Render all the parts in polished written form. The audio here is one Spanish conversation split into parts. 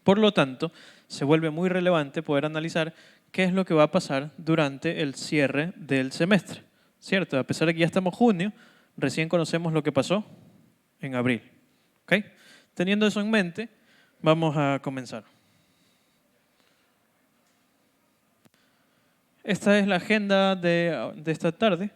Por lo tanto, se vuelve muy relevante poder analizar qué es lo que va a pasar durante el cierre del semestre, ¿cierto? A pesar de que ya estamos en junio, recién conocemos lo que pasó en abril, ¿ok? Teniendo eso en mente, vamos a comenzar. Esta es la agenda de esta tarde.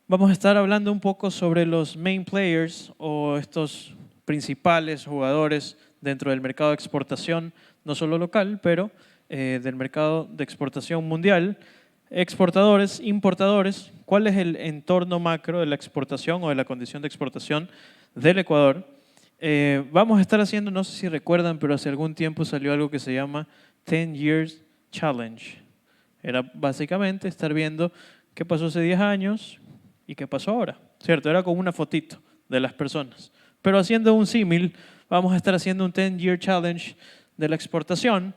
Vamos a estar hablando un poco sobre los main players o estos principales jugadores dentro del mercado de exportación, no solo local, pero del mercado de exportación mundial. Exportadores, importadores, ¿cuál es el entorno macro de la exportación o de la condición de exportación del Ecuador? Vamos a estar haciendo, no sé si recuerdan, pero hace algún tiempo salió algo que se llama 10 Years Challenge. Era básicamente estar viendo qué pasó hace 10 años y qué pasó ahora, ¿cierto? Era como una fotito de las personas. Pero haciendo un símil, vamos a estar haciendo un 10-year challenge de la exportación.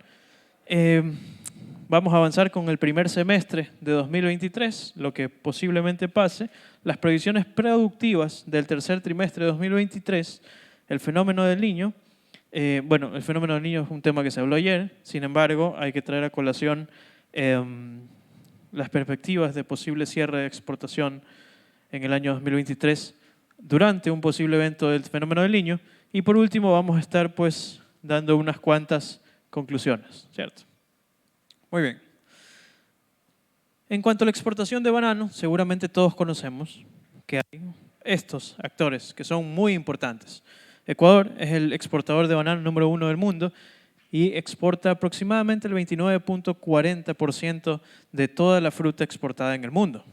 Vamos a avanzar con el primer semestre de 2023, lo que posiblemente pase, las previsiones productivas del tercer trimestre de 2023, el fenómeno del Niño. Bueno, el fenómeno del Niño es un tema que se habló ayer, sin embargo, hay que traer a colación las perspectivas de posible cierre de exportación en el año 2023 durante un posible evento del fenómeno del Niño. Y por último vamos a estar pues dando unas cuantas conclusiones, ¿cierto? Muy bien. En cuanto a la exportación de banano, seguramente todos conocemos que hay estos actores que son muy importantes. Ecuador es el exportador de banano número 1 del mundo y exporta aproximadamente el 29.40% de toda la fruta exportada en el mundo.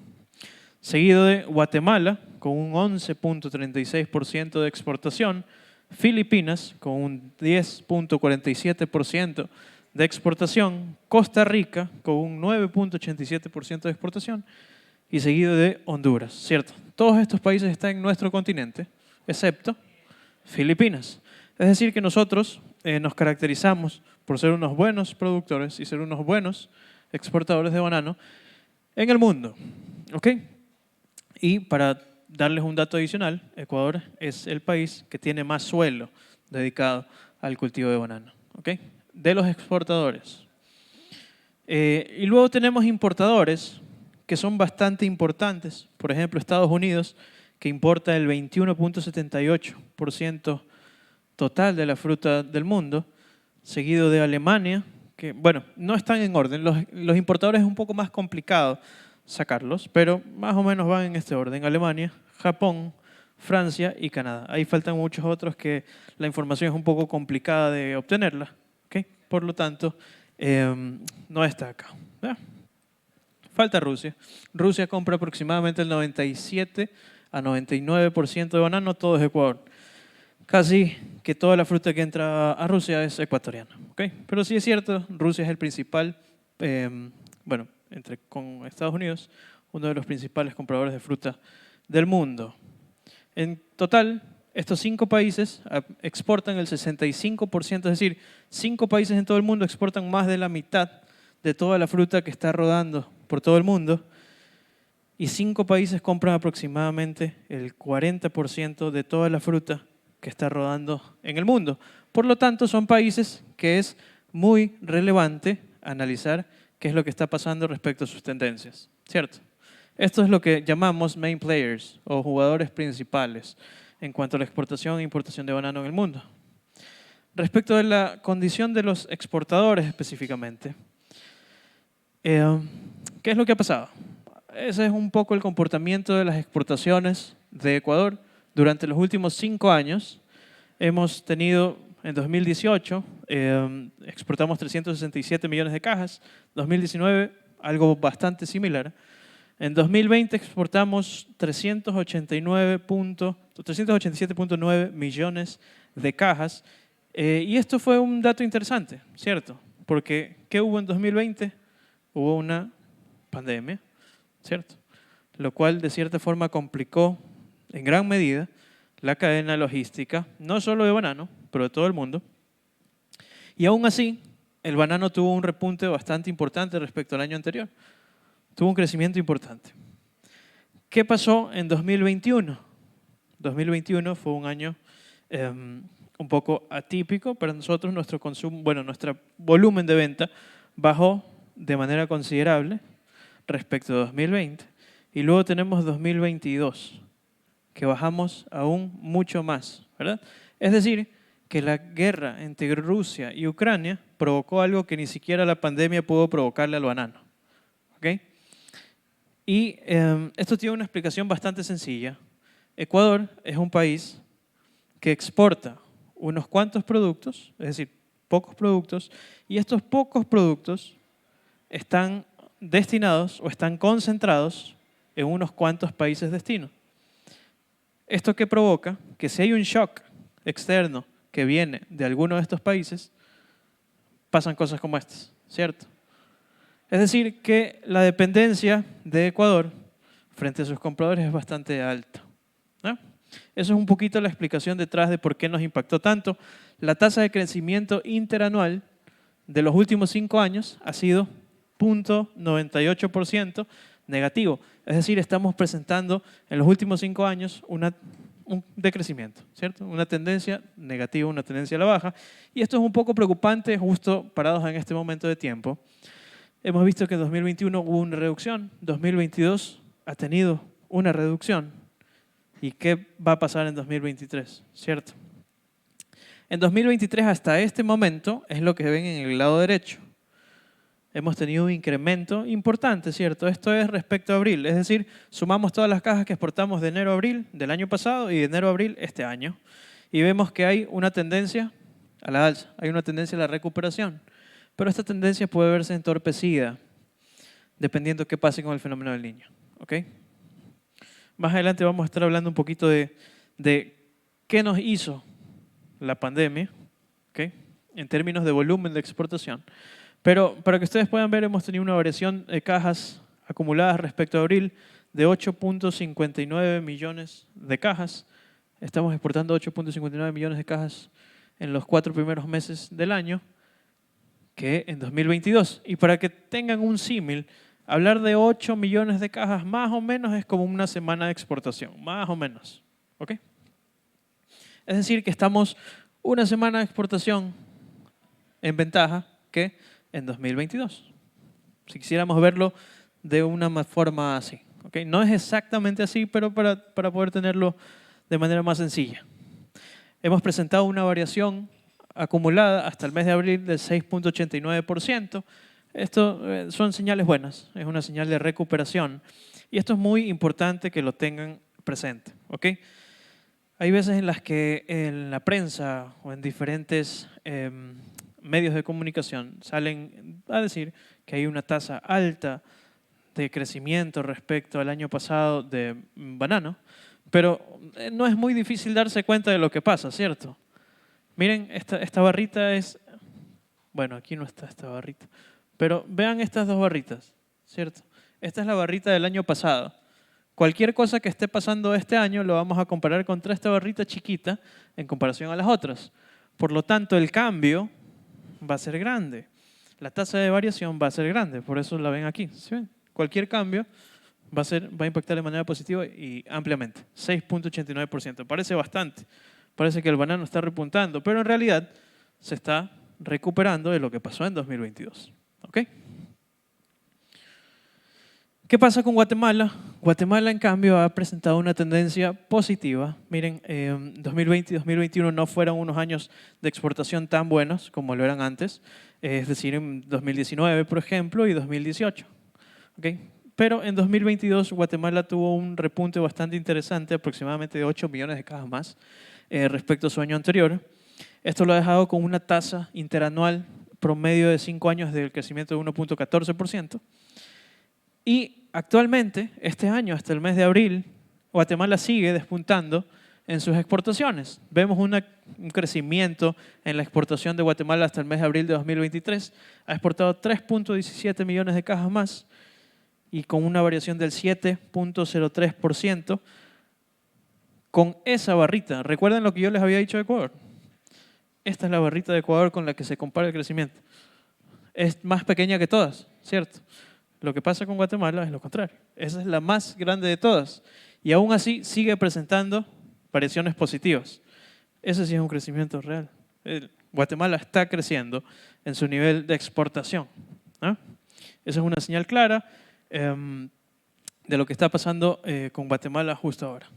Seguido de Guatemala, con un 11.36% de exportación, Filipinas, con un 10.47% de exportación, Costa Rica, con un 9.87% de exportación, y seguido de Honduras, ¿cierto? Todos estos países están en nuestro continente, excepto Filipinas. Es decir, que nosotros nos caracterizamos por ser unos buenos productores y ser unos buenos exportadores de banano en el mundo, ¿ok? Y para darles un dato adicional, Ecuador es el país que tiene más suelo dedicado al cultivo de banano, ¿ok? De los exportadores. Y luego tenemos importadores que son bastante importantes. Por ejemplo, Estados Unidos, que importa el 21.78% total de la fruta del mundo, seguido de Alemania, que, bueno, no están en orden. Los importadores es un poco más complicado sacarlos, pero más o menos van en este orden. Alemania, Japón, Francia y Canadá. Ahí faltan muchos otros que la información es un poco complicada de obtenerla, ¿okay? Por lo tanto, no está acá. ¿Ya? Falta Rusia. Rusia compra aproximadamente el 97 a 99% de banano, todo es Ecuador. Casi que toda la fruta que entra a Rusia es ecuatoriana, ¿okay? Pero sí es cierto, Rusia es el principal, bueno, con Estados Unidos, uno de los principales compradores de fruta del mundo. En total, estos 5 países exportan el 65%, es decir, 5 países en todo el mundo exportan más de la mitad de toda la fruta que está rodando por todo el mundo, y 5 países compran aproximadamente el 40% de toda la fruta que está rodando en el mundo. Por lo tanto, son países que es muy relevante analizar qué es lo que está pasando respecto a sus tendencias, ¿cierto? Esto es lo que llamamos main players o jugadores principales en cuanto a la exportación e importación de banano en el mundo. Respecto de la condición de los exportadores específicamente, ¿qué es lo que ha pasado? Ese es un poco el comportamiento de las exportaciones de Ecuador. Durante los últimos 5 años hemos tenido, en 2018, exportamos 367 millones de cajas, 2019 algo bastante similar. En 2020 exportamos 387.9 millones de cajas. Y esto fue un dato interesante, ¿cierto? Porque ¿qué hubo en 2020? Hubo una pandemia, ¿cierto? Lo cual de cierta forma complicó en gran medida la cadena logística, no solo de banano, pero de todo el mundo. Y aún así, el banano tuvo un repunte bastante importante respecto al año anterior. Tuvo un crecimiento importante. ¿Qué pasó en 2021? 2021 fue un año un poco atípico para nosotros. Nuestro consumo, bueno, nuestro volumen de venta bajó de manera considerable respecto a 2020. Y luego tenemos 2022, que bajamos aún mucho más, ¿verdad? Es decir, que la guerra entre Rusia y Ucrania provocó algo que ni siquiera la pandemia pudo provocarle al banano. ¿Ok? Y esto tiene una explicación bastante sencilla. Ecuador es un país que exporta unos cuantos productos, es decir, pocos productos, y estos pocos productos están destinados o están concentrados en unos cuantos países destino. ¿Esto qué provoca? Que si hay un shock externo que viene de alguno de estos países, pasan cosas como estas, ¿cierto? Es decir, que la dependencia de Ecuador frente a sus compradores es bastante alta, ¿no? Eso es un poquito la explicación detrás de por qué nos impactó tanto. La tasa de crecimiento interanual de los últimos 5 años ha sido 0,98% negativo. Es decir, estamos presentando en los últimos 5 años un decrecimiento, ¿cierto? Una tendencia negativa, una tendencia a la baja. Y esto es un poco preocupante justo parados en este momento de tiempo. Hemos visto que en 2021 hubo una reducción, 2022 ha tenido una reducción. ¿Y qué va a pasar en 2023? ¿Cierto? En 2023 hasta este momento es lo que ven en el lado derecho. Hemos tenido un incremento importante, ¿cierto? Esto es respecto a abril, es decir, sumamos todas las cajas que exportamos de enero a abril del año pasado y de enero a abril este año. Y vemos que hay una tendencia a la alza, hay una tendencia a la recuperación. Pero esta tendencia puede verse entorpecida dependiendo de qué pase con el fenómeno del Niño. ¿Ok? Más adelante vamos a estar hablando un poquito de qué nos hizo la pandemia, ¿ok? En términos de volumen de exportación. Pero para que ustedes puedan ver, hemos tenido una variación de cajas acumuladas respecto a abril de 8.59 millones de cajas. Estamos exportando 8.59 millones de cajas en los 4 primeros meses del año, que en 2022. Y para que tengan un símil, hablar de 8 millones de cajas más o menos es como una semana de exportación, más o menos. ¿Ok? Es decir, que estamos una semana de exportación en ventaja que en 2022. Si quisiéramos verlo de una forma así. ¿Ok? No es exactamente así, pero para poder tenerlo de manera más sencilla. Hemos presentado una variación acumulada hasta el mes de abril del 6.89%. Esto son señales buenas, es una señal de recuperación. Y esto es muy importante que lo tengan presente. ¿Ok? Hay veces en las que en la prensa o en diferentes medios de comunicación salen a decir que hay una tasa alta de crecimiento respecto al año pasado de banano, pero no es muy difícil darse cuenta de lo que pasa, ¿cierto? Miren, esta barrita es... Bueno, aquí no está esta barrita, pero vean estas dos barritas, ¿cierto? Esta es la barrita del año pasado. Cualquier cosa que esté pasando este año lo vamos a comparar contra esta barrita chiquita en comparación a las otras. Por lo tanto, el cambio va a ser grande. La tasa de variación va a ser grande, por eso la ven aquí. ¿Sí ven? Cualquier cambio va a impactar de manera positiva y ampliamente. 6.89%. Parece bastante. Parece que el banano está repuntando, pero en realidad se está recuperando de lo que pasó en 2022. ¿Ok? ¿Qué pasa con Guatemala? Guatemala, en cambio, ha presentado una tendencia positiva. Miren, 2020 y 2021 no fueron unos años de exportación tan buenos como lo eran antes, es decir, en 2019, por ejemplo, y 2018. ¿Okay? Pero en 2022 Guatemala tuvo un repunte bastante interesante, aproximadamente de 8 millones de cajas más respecto a su año anterior. Esto lo ha dejado con una tasa interanual promedio de 5 años del crecimiento de 1.14%. Y actualmente, este año, hasta el mes de abril, Guatemala sigue despuntando en sus exportaciones. Vemos un crecimiento en la exportación de Guatemala hasta el mes de abril de 2023. Ha exportado 3.17 millones de cajas más y con una variación del 7.03%. Con esa barrita, ¿recuerdan lo que yo les había dicho de Ecuador? Esta es la barrita de Ecuador con la que se compara el crecimiento. Es más pequeña que todas, ¿cierto? Lo que pasa con Guatemala es lo contrario. Esa es la más grande de todas. Y aún así sigue presentando variaciones positivas. ese sí es un crecimiento real. Guatemala está creciendo en su nivel de exportación, ¿no? Esa es una señal clara de lo que está pasando con Guatemala justo ahora.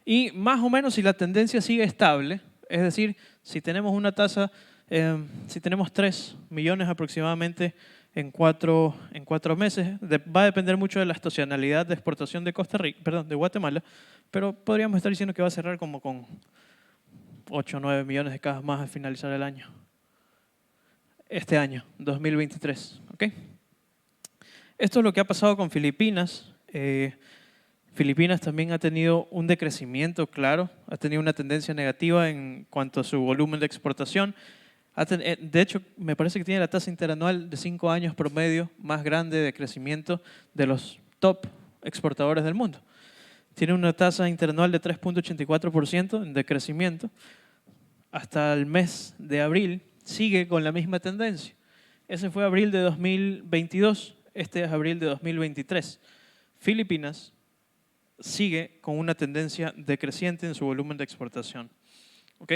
Y más o menos si la tendencia sigue estable, es decir, si tenemos una tasa, si tenemos 3 millones aproximadamente en cuatro meses, va a depender mucho de la estacionalidad de exportación de de Guatemala, pero podríamos estar diciendo que va a cerrar como con 8 o 9 millones de cajas más al finalizar el año. Este año, 2023. ¿Ok? Esto es lo que ha pasado con Filipinas. Filipinas también ha tenido un decrecimiento claro, ha tenido una tendencia negativa en cuanto a su volumen de exportación. De hecho, me parece que tiene la tasa interanual de 5 años promedio más grande de crecimiento de los top exportadores del mundo. Tiene una tasa interanual de 3.84% de crecimiento. Hasta el mes de abril sigue con la misma tendencia. Ese fue abril de 2022, este es abril de 2023. Filipinas sigue con una tendencia decreciente en su volumen de exportación. ¿Ok?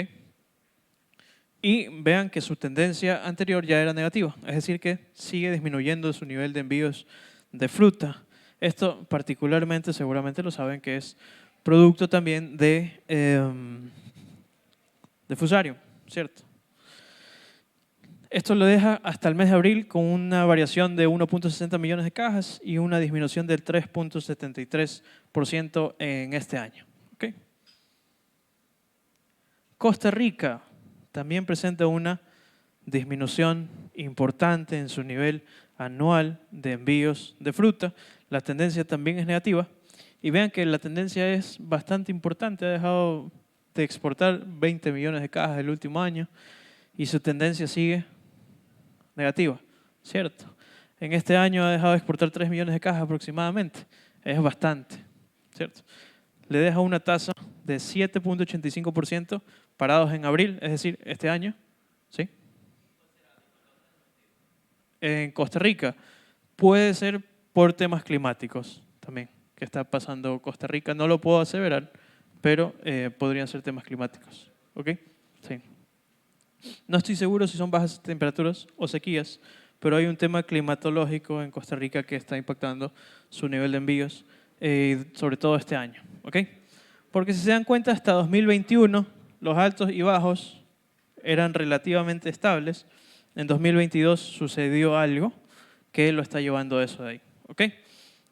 Y vean que su tendencia anterior ya era negativa, es decir, que sigue disminuyendo su nivel de envíos de fruta. Esto particularmente, seguramente lo saben, que es producto también de Fusarium, ¿cierto? Esto lo deja hasta el mes de abril con una variación de 1.60 millones de cajas y una disminución del 3.73% en este año. ¿Okay? Costa Rica también presenta una disminución importante en su nivel anual de envíos de fruta. La tendencia también es negativa. Y vean que la tendencia es bastante importante. Ha dejado de exportar 20 millones de cajas el último año y su tendencia sigue negativa, ¿cierto? En este año ha dejado de exportar 3 millones de cajas aproximadamente. Es bastante, ¿cierto? Le deja una tasa de 7.85% parados en abril, es decir, este año, ¿sí? En Costa Rica puede ser por temas climáticos también, que está pasando Costa Rica. No lo puedo aseverar, pero podrían ser temas climáticos, ¿ok? Sí. No estoy seguro si son bajas temperaturas o sequías, pero hay un tema climatológico en Costa Rica que está impactando su nivel de envíos, sobre todo este año. ¿Ok? Porque si se dan cuenta, hasta 2021 los altos y bajos eran relativamente estables. En 2022 sucedió algo que lo está llevando eso de ahí. ¿Ok?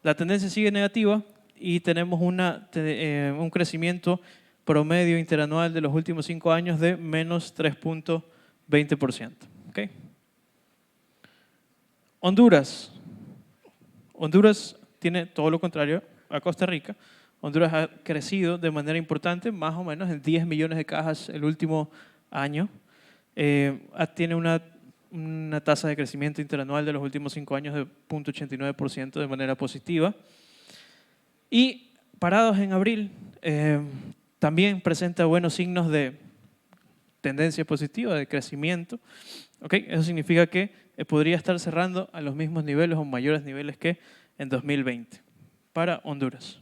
La tendencia sigue negativa y tenemos un crecimiento promedio interanual de los últimos 5 años de menos 3.20%. ¿Okay? Honduras. Honduras tiene todo lo contrario a Costa Rica. Honduras ha crecido de manera importante, más o menos en 10 millones de cajas el último año. Tiene una tasa de crecimiento interanual de los últimos 5 años de 0.89% de manera positiva. Y parados en abril, también presenta buenos signos de tendencia positiva, de crecimiento. ¿Okay? Eso significa que podría estar cerrando a los mismos niveles o mayores niveles que en 2020 para Honduras.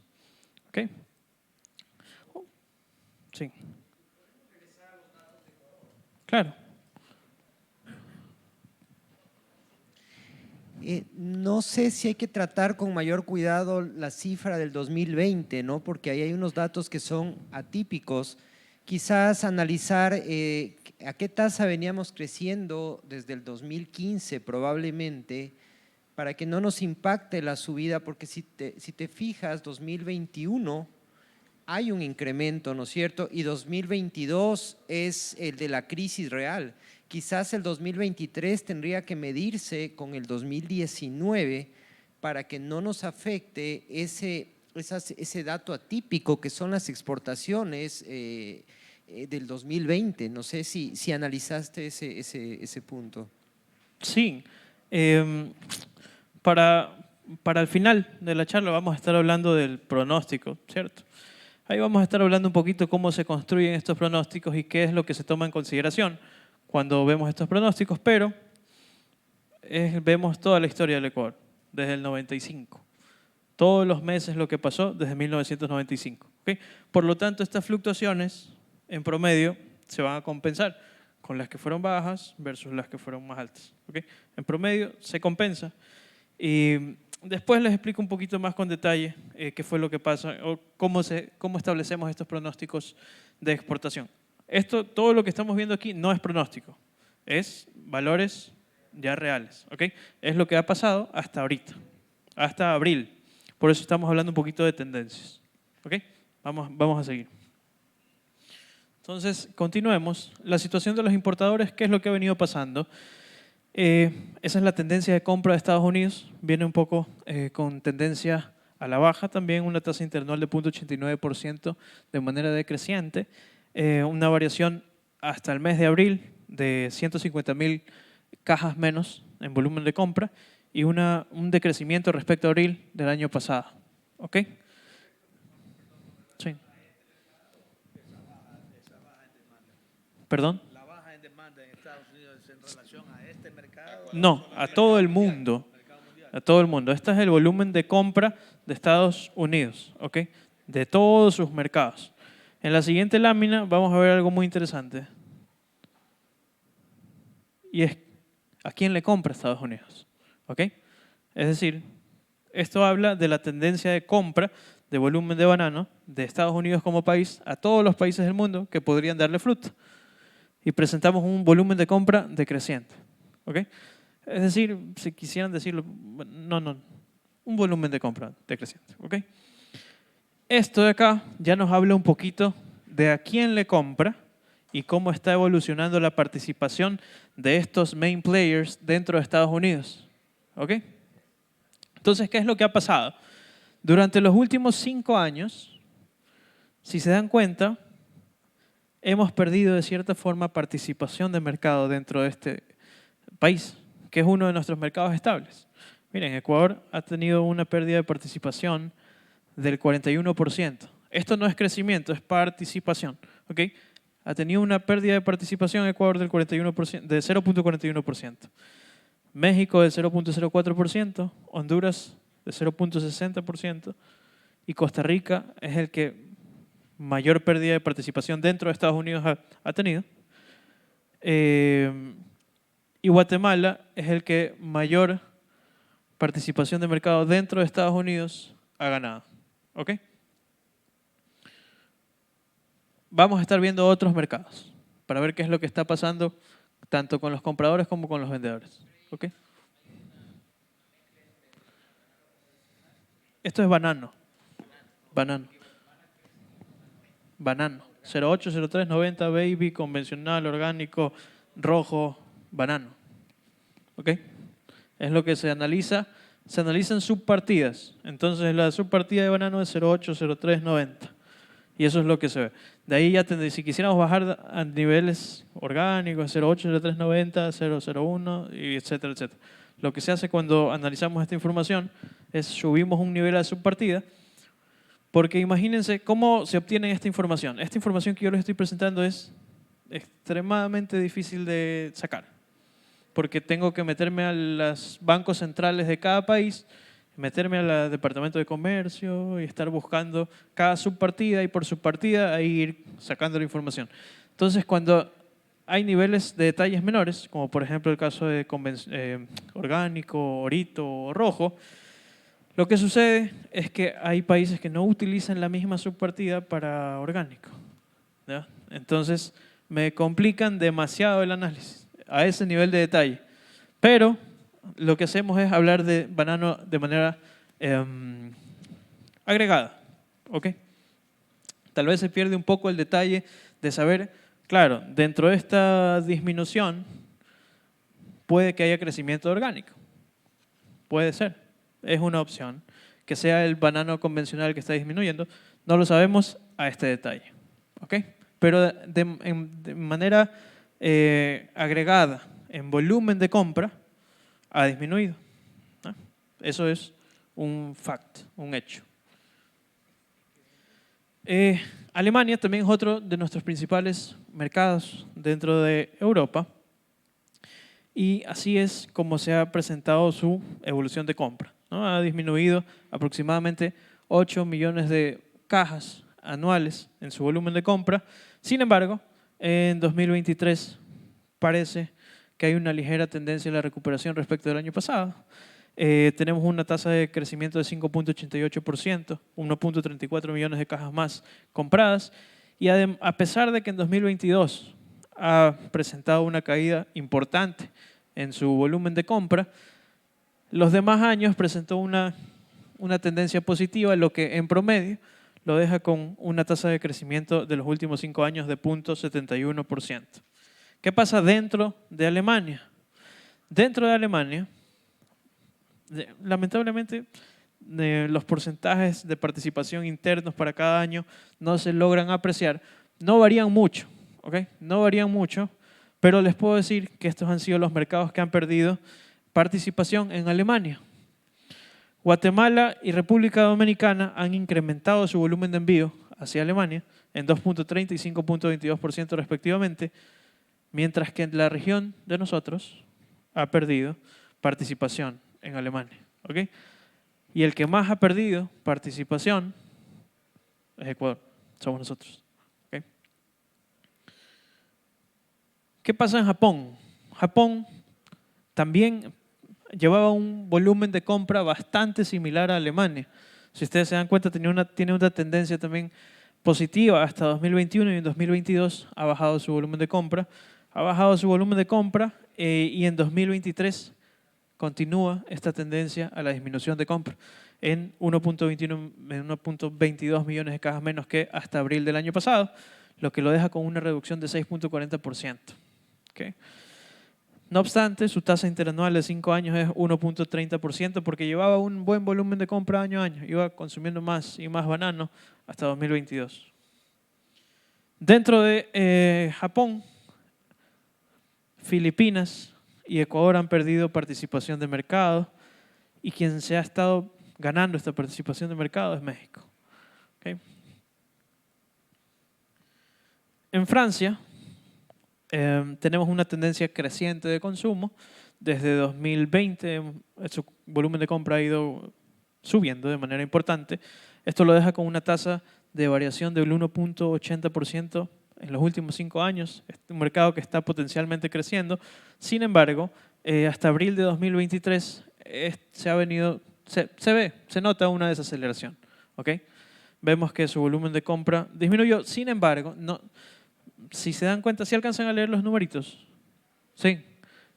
¿Okay? Sí. Claro. No sé si hay que tratar con mayor cuidado la cifra del 2020, ¿no? Porque ahí hay unos datos que son atípicos. Quizás analizar a qué tasa veníamos creciendo desde el 2015 probablemente, para que no nos impacte la subida, porque si te fijas, 2021 hay un incremento, ¿no es cierto? Y 2022 es el de la crisis real. Quizás el 2023 tendría que medirse con el 2019 para que no nos afecte ese dato atípico que son las exportaciones del 2020. No sé si analizaste ese punto. Sí. Para el final de la charla vamos a estar hablando del pronóstico, ¿cierto? Ahí vamos a estar hablando un poquito cómo se construyen estos pronósticos y qué es lo que se toma en consideración cuando vemos estos pronósticos, pero vemos toda la historia del Ecuador, desde el 95. Todos los meses lo que pasó desde 1995. ¿Okay? Por lo tanto, estas fluctuaciones en promedio se van a compensar con las que fueron bajas versus las que fueron más altas. ¿Okay? En promedio se compensa. Y después les explico un poquito más con detalle qué fue lo que pasa o cómo establecemos estos pronósticos de exportación. Todo lo que estamos viendo aquí no es pronóstico, es valores ya reales. ¿Okay? Es lo que ha pasado hasta ahorita, hasta abril. Por eso estamos hablando un poquito de tendencias. ¿Okay? Vamos a seguir. Entonces, continuemos. La situación de los importadores, ¿qué es lo que ha venido pasando? Esa es la tendencia de compra de Estados Unidos. Viene un poco con tendencia a la baja también, una tasa interanual de 0.89% de manera decreciente. Una variación hasta el mes de abril de 150.000 cajas menos en volumen de compra y un decrecimiento respecto a abril del año pasado. ¿Ok? Sí. ¿Perdón? La baja en demanda en Estados Unidos en relación a este mercado. No, a todo el mundo. A todo el mundo. Este es el volumen de compra de Estados Unidos, ¿ok? De todos sus mercados. En la siguiente lámina vamos a ver algo muy interesante. Y es a quién le compra Estados Unidos, ¿ok? Es decir, esto habla de la tendencia de compra de volumen de banano de Estados Unidos como país a todos los países del mundo que podrían darle fruta. Y presentamos un volumen de compra decreciente, ¿ok? Es decir, si quisieran decirlo, no, un volumen de compra decreciente, ¿ok? Esto de acá ya nos habla un poquito de a quién le compra y cómo está evolucionando la participación de estos main players dentro de Estados Unidos, ¿ok? Entonces, ¿qué es lo que ha pasado? Durante los últimos 5 años, si se dan cuenta, hemos perdido de cierta forma participación de mercado dentro de este país, que es uno de nuestros mercados estables. Miren, Ecuador ha tenido una pérdida de participación del 41%. Esto no es crecimiento, es participación. ¿Okay? Ha tenido una pérdida de participación Ecuador del 41%, de 0.41%. México del 0.04%, Honduras de 0.60% y Costa Rica es el que mayor pérdida de participación dentro de Estados Unidos ha tenido. Y Guatemala es el que mayor participación de mercado dentro de Estados Unidos ha ganado. ¿Ok? Vamos a estar viendo otros mercados para ver qué es lo que está pasando tanto con los compradores como con los vendedores. ¿Ok? Esto es banano. Banano. Banano. 08, 03, 90, baby, convencional, orgánico, rojo, banano. ¿Ok? Es lo que se analiza. Se analizan subpartidas. Entonces la subpartida de banano es 08, 03, 90. Y eso es lo que se ve. De ahí ya si quisiéramos bajar a niveles orgánicos, 08, 03, 90, 001, y etcétera, etcétera. Lo que se hace cuando analizamos esta información es subimos un nivel a subpartida. Porque imagínense cómo se obtiene esta información. Esta información que yo les estoy presentando es extremadamente difícil de sacar. Porque tengo que meterme a los bancos centrales de cada país, meterme al departamento de comercio y estar buscando cada subpartida y por subpartida ahí ir sacando la información. Entonces, cuando hay niveles de detalles menores, como por ejemplo el caso de orgánico, orito o rojo, lo que sucede es que hay países que no utilizan la misma subpartida para orgánico, ¿ya? Entonces me complican demasiado el análisis a ese nivel de detalle. Pero lo que hacemos es hablar de banano de manera agregada. ¿Ok? Tal vez se pierde un poco el detalle de saber, claro, dentro de esta disminución puede que haya crecimiento orgánico. Puede ser. Es una opción. Que sea el banano convencional que está disminuyendo, no lo sabemos a este detalle. ¿Ok? Pero de manera agregada, en volumen de compra, ha disminuido. ¿No? Eso es un fact, un hecho. Alemania también es otro de nuestros principales mercados dentro de Europa. Y así es como se ha presentado su evolución de compra, ¿no? Ha disminuido aproximadamente 8 millones de cajas anuales en su volumen de compra. Sin embargo, en 2023 parece que hay una ligera tendencia a la recuperación respecto del año pasado. Tenemos una tasa de crecimiento de 5.88%, 1.34 millones de cajas más compradas, y a pesar de que en 2022 ha presentado una caída importante en su volumen de compra, los demás años presentó una tendencia positiva, lo que en promedio lo deja con una tasa de crecimiento de los últimos 5 años de 0.71%. ¿Qué pasa dentro de Alemania? Dentro de Alemania, lamentablemente, los porcentajes de participación internos para cada año no se logran apreciar. No varían mucho, ¿ok? No varían mucho, pero les puedo decir que estos han sido los mercados que han perdido participación en Alemania. Guatemala y República Dominicana han incrementado su volumen de envío hacia Alemania en 2.30 y 5.22% respectivamente, mientras que la región de nosotros ha perdido participación en Alemania. ¿Okay? Y el que más ha perdido participación es Ecuador, somos nosotros. ¿Okay? ¿Qué pasa en Japón? Japón también llevaba un volumen de compra bastante similar a Alemania. Si ustedes se dan cuenta, tiene una tendencia también positiva hasta 2021 y en 2022 ha bajado su volumen de compra. Y en 2023 continúa esta tendencia a la disminución de compra en 1.22 millones de cajas menos que hasta abril del año pasado, lo que lo deja con una reducción de 6.40%. ¿Okay? No obstante, su tasa interanual de 5 años es 1.30% porque llevaba un buen volumen de compra año a año. Iba consumiendo más y más banano hasta 2022. Dentro de Japón, Filipinas y Ecuador han perdido participación de mercado y quien se ha estado ganando esta participación de mercado es México. ¿Okay? En Francia, tenemos una tendencia creciente de consumo. Desde 2020 su volumen de compra ha ido subiendo de manera importante. Esto lo deja con una tasa de variación del 1.80% en los últimos 5 años. Es un mercado que está potencialmente creciendo. Sin embargo, hasta abril de 2023 se nota una desaceleración. ¿Okay? Vemos que su volumen de compra disminuyó. Sin embargo, si se dan cuenta, ¿sí alcanzan a leer los numeritos? Sí.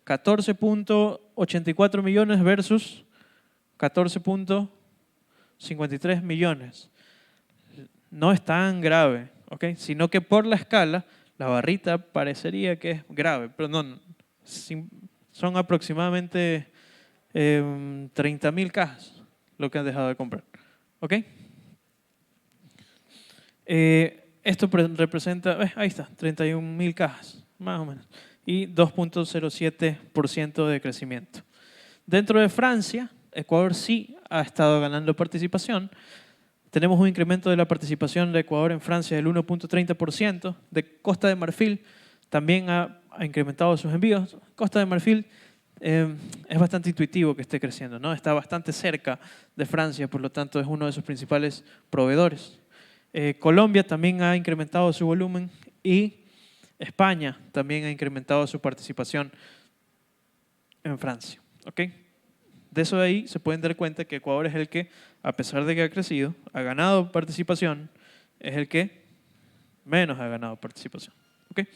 14.84 millones versus 14.53 millones. No es tan grave, ¿ok? Sino que por la escala, la barrita parecería que es grave, pero no, son aproximadamente 30.000 cajas lo que han dejado de comprar. ¿Ok? Esto representa, ahí está, 31.000 cajas, más o menos, y 2.07% de crecimiento. Dentro de Francia, Ecuador sí ha estado ganando participación. Tenemos un incremento de la participación de Ecuador en Francia del 1.30%. De Costa de Marfil también ha incrementado sus envíos. Costa de Marfil es bastante intuitivo que esté creciendo, ¿no? Está bastante cerca de Francia, por lo tanto es uno de sus principales proveedores. Colombia también ha incrementado su volumen y España también ha incrementado su participación en Francia. ¿Okay? De eso de ahí se pueden dar cuenta que Ecuador es el que, a pesar de que ha crecido, ha ganado participación, es el que menos ha ganado participación. ¿Okay?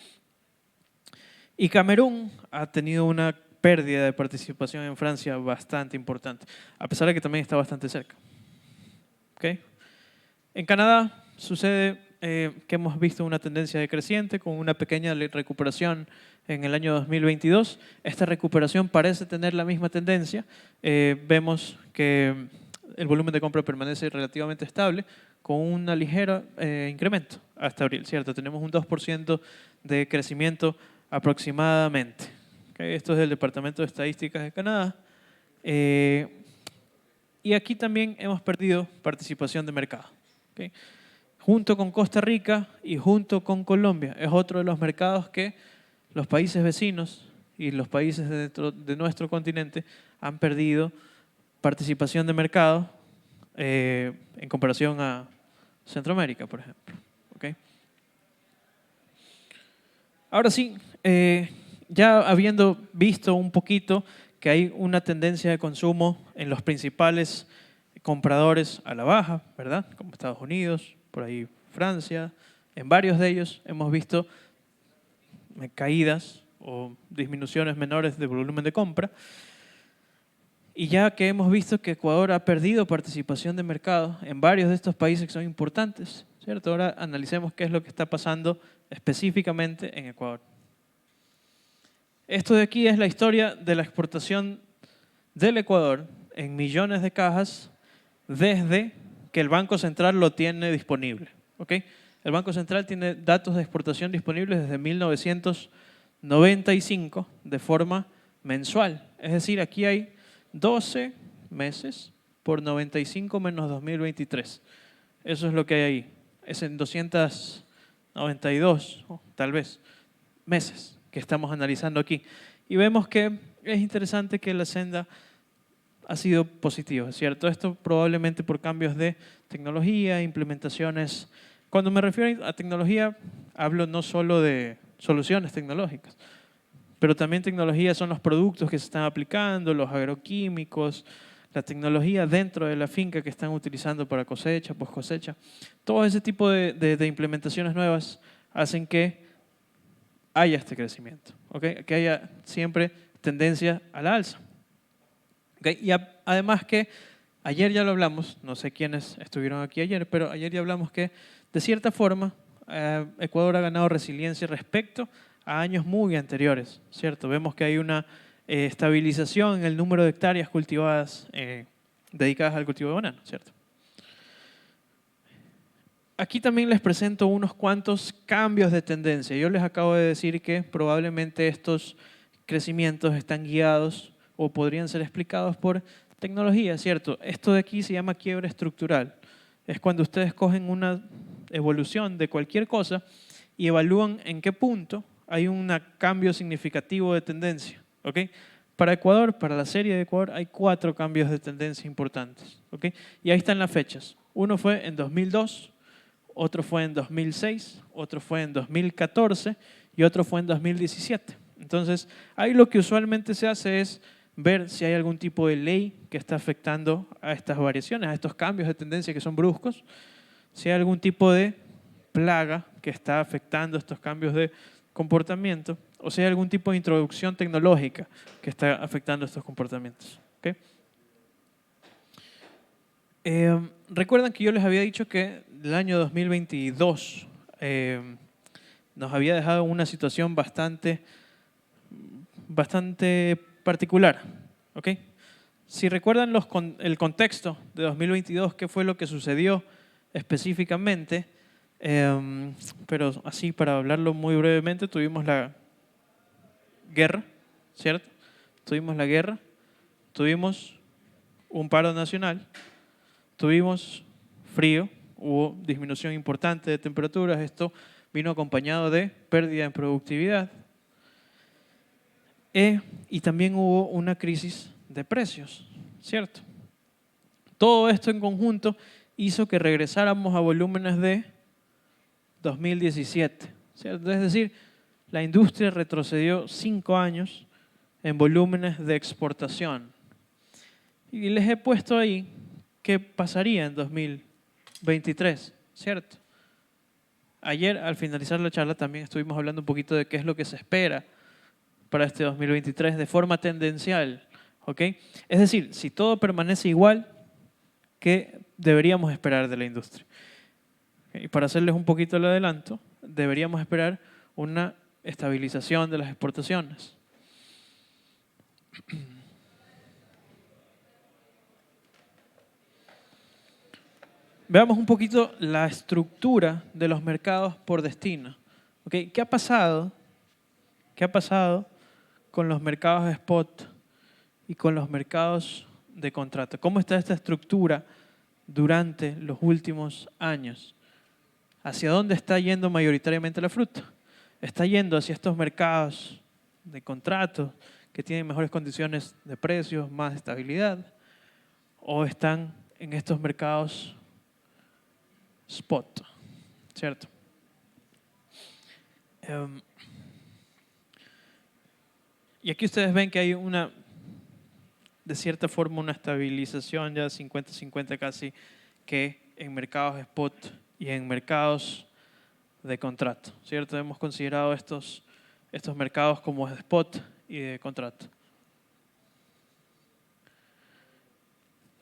Y Camerún ha tenido una pérdida de participación en Francia bastante importante, a pesar de que también está bastante cerca. ¿Okay? En Canadá sucede que hemos visto una tendencia decreciente con una pequeña recuperación en el año 2022. Esta recuperación parece tener la misma tendencia. Vemos que el volumen de compra permanece relativamente estable con un ligero incremento hasta abril, ¿cierto? Tenemos un 2% de crecimiento aproximadamente. ¿Okay? Esto es del Departamento de Estadísticas de Canadá. Y aquí también hemos perdido participación de mercado. ¿Okay? Junto con Costa Rica y junto con Colombia. Es otro de los mercados que los países vecinos y los países de nuestro continente han perdido participación de mercado en comparación a Centroamérica, por ejemplo. ¿Ok? Ahora sí, ya habiendo visto un poquito que hay una tendencia de consumo en los principales compradores a la baja, ¿verdad? Como Estados Unidos, por ahí Francia, en varios de ellos hemos visto caídas o disminuciones menores de volumen de compra. Y ya que hemos visto que Ecuador ha perdido participación de mercado en varios de estos países que son importantes, ¿cierto? Ahora analicemos qué es lo que está pasando específicamente en Ecuador. Esto de aquí es la historia de la exportación del Ecuador en millones de cajas desde que el Banco Central lo tiene disponible. ¿Ok? El Banco Central tiene datos de exportación disponibles desde 1995 de forma mensual. Es decir, aquí hay 12 meses por 95 menos 2023. Eso es lo que hay ahí. Es en 292, tal vez, meses que estamos analizando aquí. Y vemos que es interesante que la senda ha sido positiva, ¿cierto? Esto probablemente por cambios de tecnología, implementaciones. Cuando me refiero a tecnología, hablo no solo de soluciones tecnológicas, pero también tecnología son los productos que se están aplicando, los agroquímicos, la tecnología dentro de la finca que están utilizando para cosecha, post cosecha. Todo ese tipo de implementaciones nuevas hacen que haya este crecimiento, ¿okay? Que haya siempre tendencia a la alza. ¿Okay? Y además que ayer ya lo hablamos, no sé quiénes estuvieron aquí ayer, pero ayer ya hablamos que de cierta forma Ecuador ha ganado resiliencia respecto a años muy anteriores, ¿cierto? Vemos que hay una estabilización en el número de hectáreas cultivadas dedicadas al cultivo de banano, ¿cierto? Aquí también les presento unos cuantos cambios de tendencia. Yo les acabo de decir que probablemente estos crecimientos están guiados o podrían ser explicados por tecnología, ¿cierto? Esto de aquí se llama quiebre estructural. Es cuando ustedes cogen una evolución de cualquier cosa y evalúan en qué punto hay un cambio significativo de tendencia, ¿ok? Para Ecuador, para la serie de Ecuador, hay 4 cambios de tendencia importantes, ¿ok? Y ahí están las fechas. Uno fue en 2002, otro fue en 2006, otro fue en 2014 y otro fue en 2017. Entonces, ahí lo que usualmente se hace es ver si hay algún tipo de ley que está afectando a estas variaciones, a estos cambios de tendencia que son bruscos, si hay algún tipo de plaga que está afectando estos cambios de comportamiento o si hay algún tipo de introducción tecnológica que está afectando estos comportamientos. ¿Okay? Recuerdan que yo les había dicho que el año 2022 nos había dejado una situación bastante particular. ¿Okay? Si recuerdan el contexto de 2022, qué fue lo que sucedió específicamente, pero así para hablarlo muy brevemente, tuvimos la guerra, ¿cierto? Tuvimos la guerra, tuvimos un paro nacional, tuvimos frío, hubo disminución importante de temperaturas, esto vino acompañado de pérdida en productividad y también hubo una crisis de precios, ¿cierto? Todo esto en conjunto hizo que regresáramos a volúmenes de 2017, ¿cierto? Es decir, la industria retrocedió 5 años en volúmenes de exportación. Y les he puesto ahí qué pasaría en 2023, ¿cierto? Ayer, al finalizar la charla, también estuvimos hablando un poquito de qué es lo que se espera para este 2023 de forma tendencial, ¿ok? Es decir, si todo permanece igual, ¿qué deberíamos esperar de la industria? Y para hacerles un poquito el adelanto, deberíamos esperar una estabilización de las exportaciones. Veamos un poquito la estructura de los mercados por destino. ¿Okay? ¿Qué ha pasado? ¿Qué ha pasado con los mercados de spot y con los mercados de contrato? ¿Cómo está esta estructura durante los últimos años? ¿Hacia dónde está yendo mayoritariamente la fruta? ¿Está yendo hacia estos mercados de contrato que tienen mejores condiciones de precios, más estabilidad? ¿O están en estos mercados spot, ¿cierto? Y aquí ustedes ven que hay de cierta forma, una estabilización ya 50-50 casi, que en mercados spot y en mercados de contrato, ¿cierto? Hemos considerado estos mercados como de spot y de contrato.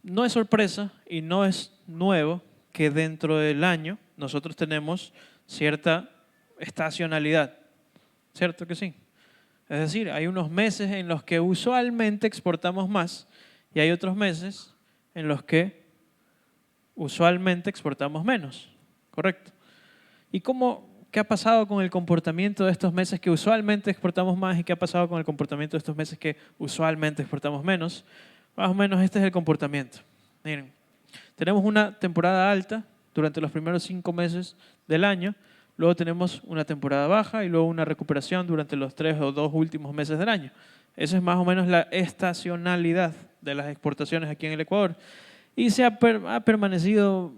No es sorpresa y no es nuevo que dentro del año nosotros tenemos cierta estacionalidad, ¿cierto que sí? Es decir, hay unos meses en los que usualmente exportamos más y hay otros meses en los que usualmente exportamos menos, ¿correcto? ¿Y qué ha pasado con el comportamiento de estos meses que usualmente exportamos más y qué ha pasado con el comportamiento de estos meses que usualmente exportamos menos? Más o menos este es el comportamiento. Miren, tenemos una temporada alta durante los primeros 5 meses del año, luego tenemos una temporada baja y luego una recuperación durante los 3 o 2 últimos meses del año. Esa es más o menos la estacionalidad de las exportaciones aquí en el Ecuador. Y ha permanecido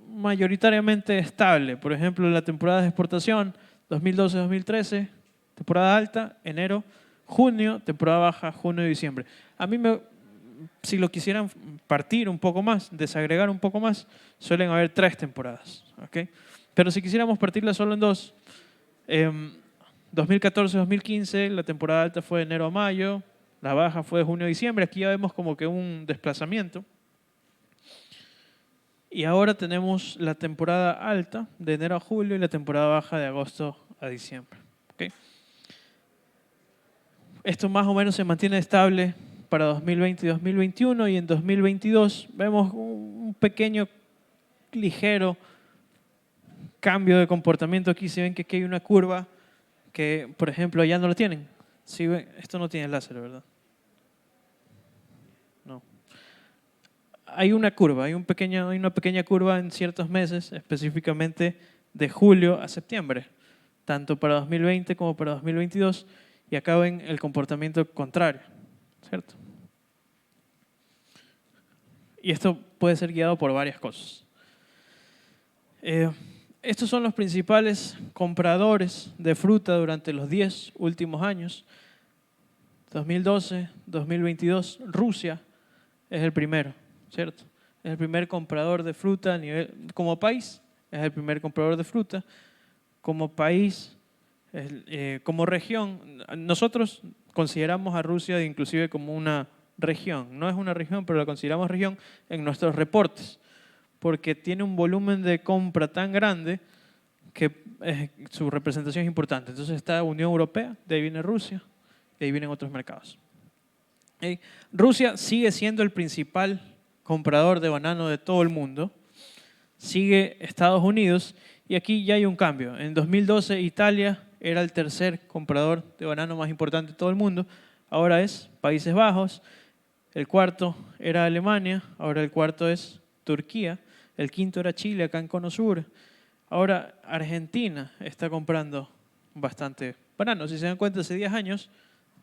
mayoritariamente estable. Por ejemplo, la temporada de exportación 2012-2013, temporada alta, enero, junio, temporada baja, junio y diciembre. A mí, si lo quisieran partir un poco más, desagregar un poco más, suelen haber 3 temporadas, ¿okay? Pero si quisiéramos partirla solo en 2, 2014-2015, la temporada alta fue de enero a mayo, la baja fue de junio a diciembre. Aquí ya vemos como que un desplazamiento. Y ahora tenemos la temporada alta de enero a julio y la temporada baja de agosto a diciembre, ¿okay? Esto más o menos se mantiene estable para 2020 y 2021 y en 2022 vemos un pequeño, ligero cambio de comportamiento. Aquí si ven que aquí hay una curva que, por ejemplo, allá no lo tienen. Si ven, esto no tiene láser, ¿verdad? No. Hay una curva, hay una pequeña curva en ciertos meses, específicamente de julio a septiembre, tanto para 2020 como para 2022, y acá ven el comportamiento contrario, ¿cierto? Y esto puede ser guiado por varias cosas. Estos son los principales compradores de fruta durante los 10 últimos años. 2012, 2022, Rusia es el primero, ¿cierto? Es el primer comprador de fruta como país, es el primer comprador de fruta. Como país, como región, nosotros consideramos a Rusia inclusive como una región. No es una región, pero la consideramos región en nuestros reportes, porque tiene un volumen de compra tan grande que su representación es importante. Entonces está Unión Europea, de ahí viene Rusia, de ahí vienen otros mercados. Rusia sigue siendo el principal comprador de banano de todo el mundo, sigue Estados Unidos y aquí ya hay un cambio. En 2012 Italia era el tercer comprador de banano más importante de todo el mundo, ahora es Países Bajos, el cuarto era Alemania, ahora el cuarto es Turquía, el quinto era Chile acá en Cono Sur, ahora Argentina está comprando bastante banano. Si se dan cuenta, hace 10 años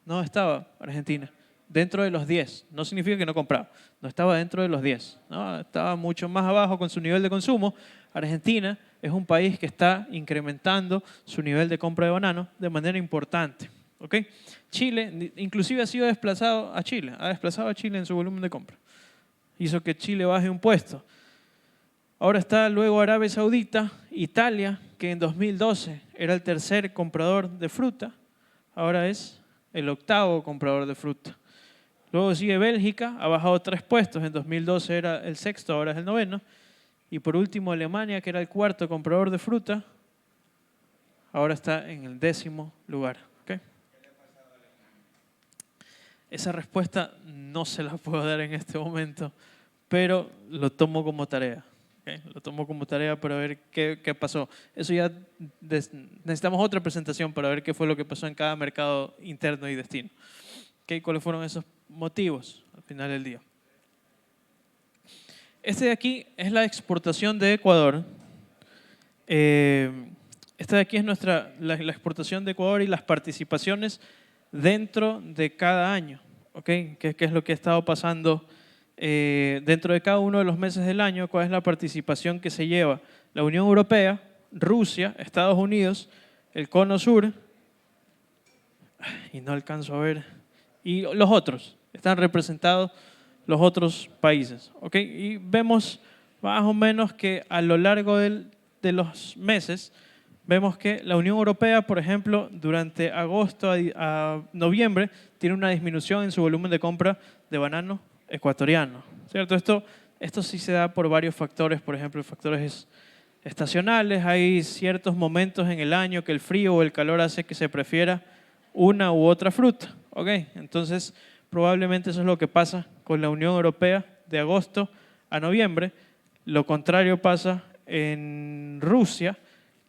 no estaba Argentina dentro de los 10. No significa que no compraba, no estaba dentro de los 10, ¿no? Estaba mucho más abajo con su nivel de consumo. Argentina es un país que está incrementando su nivel de compra de banano de manera importante, ¿okay? Chile inclusive ha desplazado a Chile en su volumen de compra. Hizo que Chile baje un puesto. Ahora está luego Arabia Saudita, Italia, que en 2012 era el tercer comprador de fruta, ahora es el octavo comprador de fruta. Luego sigue Bélgica, ha bajado 3 puestos, en 2012 era el sexto, ahora es el noveno. Y por último Alemania, que era el cuarto comprador de fruta, ahora está en el 10º lugar. ¿Okay? Esa respuesta no se la puedo dar en este momento, pero lo tomo como tarea. ¿Okay? Lo tomo como tarea para ver qué pasó. Eso ya necesitamos otra presentación para ver qué fue lo que pasó en cada mercado interno y destino. ¿Okay? ¿Cuáles fueron esos motivos al final del día? Este de aquí es la exportación de Ecuador. Esta de aquí es la exportación de Ecuador y las participaciones dentro de cada año. ¿Okay? ¿Qué es lo que ha estado pasando dentro de cada uno de los meses del año? ¿Cuál es la participación que se lleva la Unión Europea, Rusia, Estados Unidos, el Cono Sur, y no alcanzo a ver, y los otros, están representados los otros países. ¿Ok? Y vemos más o menos que a lo largo de los meses, vemos que la Unión Europea, por ejemplo, durante agosto a noviembre, tiene una disminución en su volumen de compra de banano ecuatoriano. ¿Cierto? Esto sí se da por varios factores, por ejemplo, factores estacionales. Hay ciertos momentos en el año que el frío o el calor hace que se prefiera una u otra fruta. ¿Ok? Entonces, probablemente eso es lo que pasa con la Unión Europea de agosto a noviembre. Lo contrario pasa en Rusia,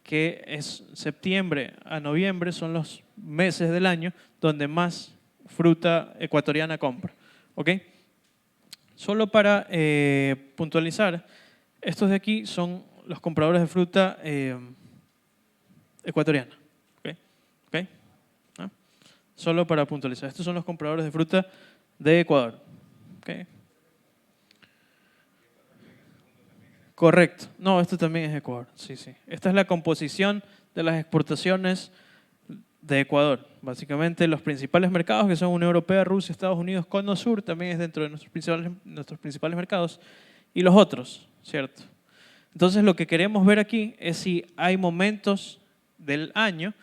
que es septiembre a noviembre, son los meses del año donde más fruta ecuatoriana compra. ¿Ok? Solo para puntualizar, estos de aquí son los compradores de fruta ecuatoriana. ¿Ok? ¿Ok? ¿Ah? Solo para puntualizar, estos son los compradores de fruta de Ecuador. ¿Ok? Correcto. No, esto también es Ecuador. Sí, sí. Esta es la composición de las exportaciones de Ecuador. Básicamente los principales mercados que son Unión Europea, Rusia, Estados Unidos, Cono Sur, también es dentro de nuestros principales mercados, y los otros, ¿cierto? Entonces lo que queremos ver aquí es si hay momentos del año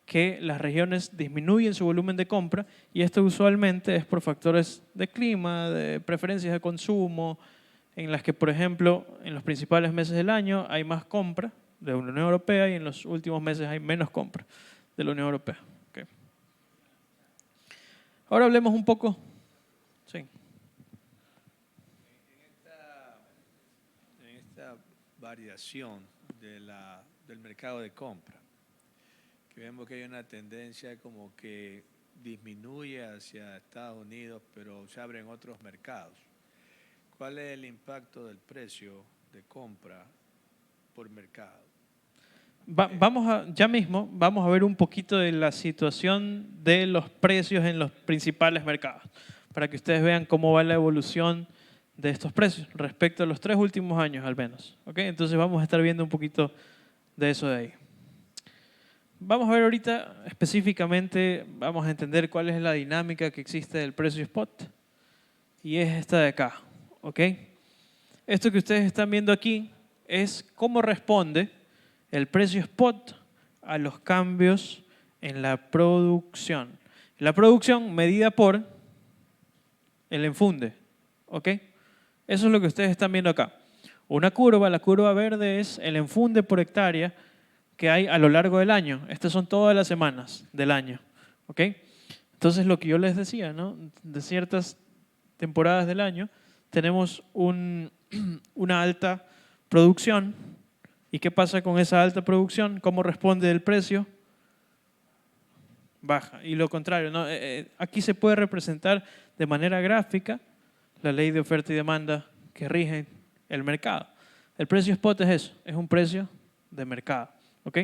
que las regiones disminuyen su volumen de compra, y esto usualmente es por factores de clima, de preferencias de consumo, en las que, por ejemplo, en los principales meses del año hay más compra de la Unión Europea y en los últimos meses hay menos compra de la Unión Europea. Okay. Ahora hablemos un poco. Sí. En esta variación del mercado de compra, que vemos que hay una tendencia como que disminuye hacia Estados Unidos, pero se abren otros mercados. ¿Cuál es el impacto del precio de compra por mercado? Ya mismo vamos a ver un poquito de la situación de los precios en los principales mercados, para que ustedes vean cómo va la evolución de estos precios respecto a los 3 últimos años al menos. ¿Okay? Entonces vamos a estar viendo un poquito de eso de ahí. Vamos a ver ahorita específicamente, vamos a entender cuál es la dinámica que existe del precio spot, y es esta de acá. ¿Ok? Esto que ustedes están viendo aquí es cómo responde el precio spot a los cambios en la producción. La producción medida por el enfunde. ¿Ok? Eso es lo que ustedes están viendo acá. Una curva, la curva verde es el enfunde por hectárea que hay a lo largo del año. Estas son todas las semanas del año. ¿Ok? Entonces lo que yo les decía, ¿no? De ciertas temporadas del año tenemos una alta producción. ¿Y qué pasa con esa alta producción? ¿Cómo responde el precio? Baja. Y lo contrario, ¿no? Aquí se puede representar de manera gráfica la ley de oferta y demanda que rige el mercado. El precio spot es eso, es un precio de mercado. ¿Ok?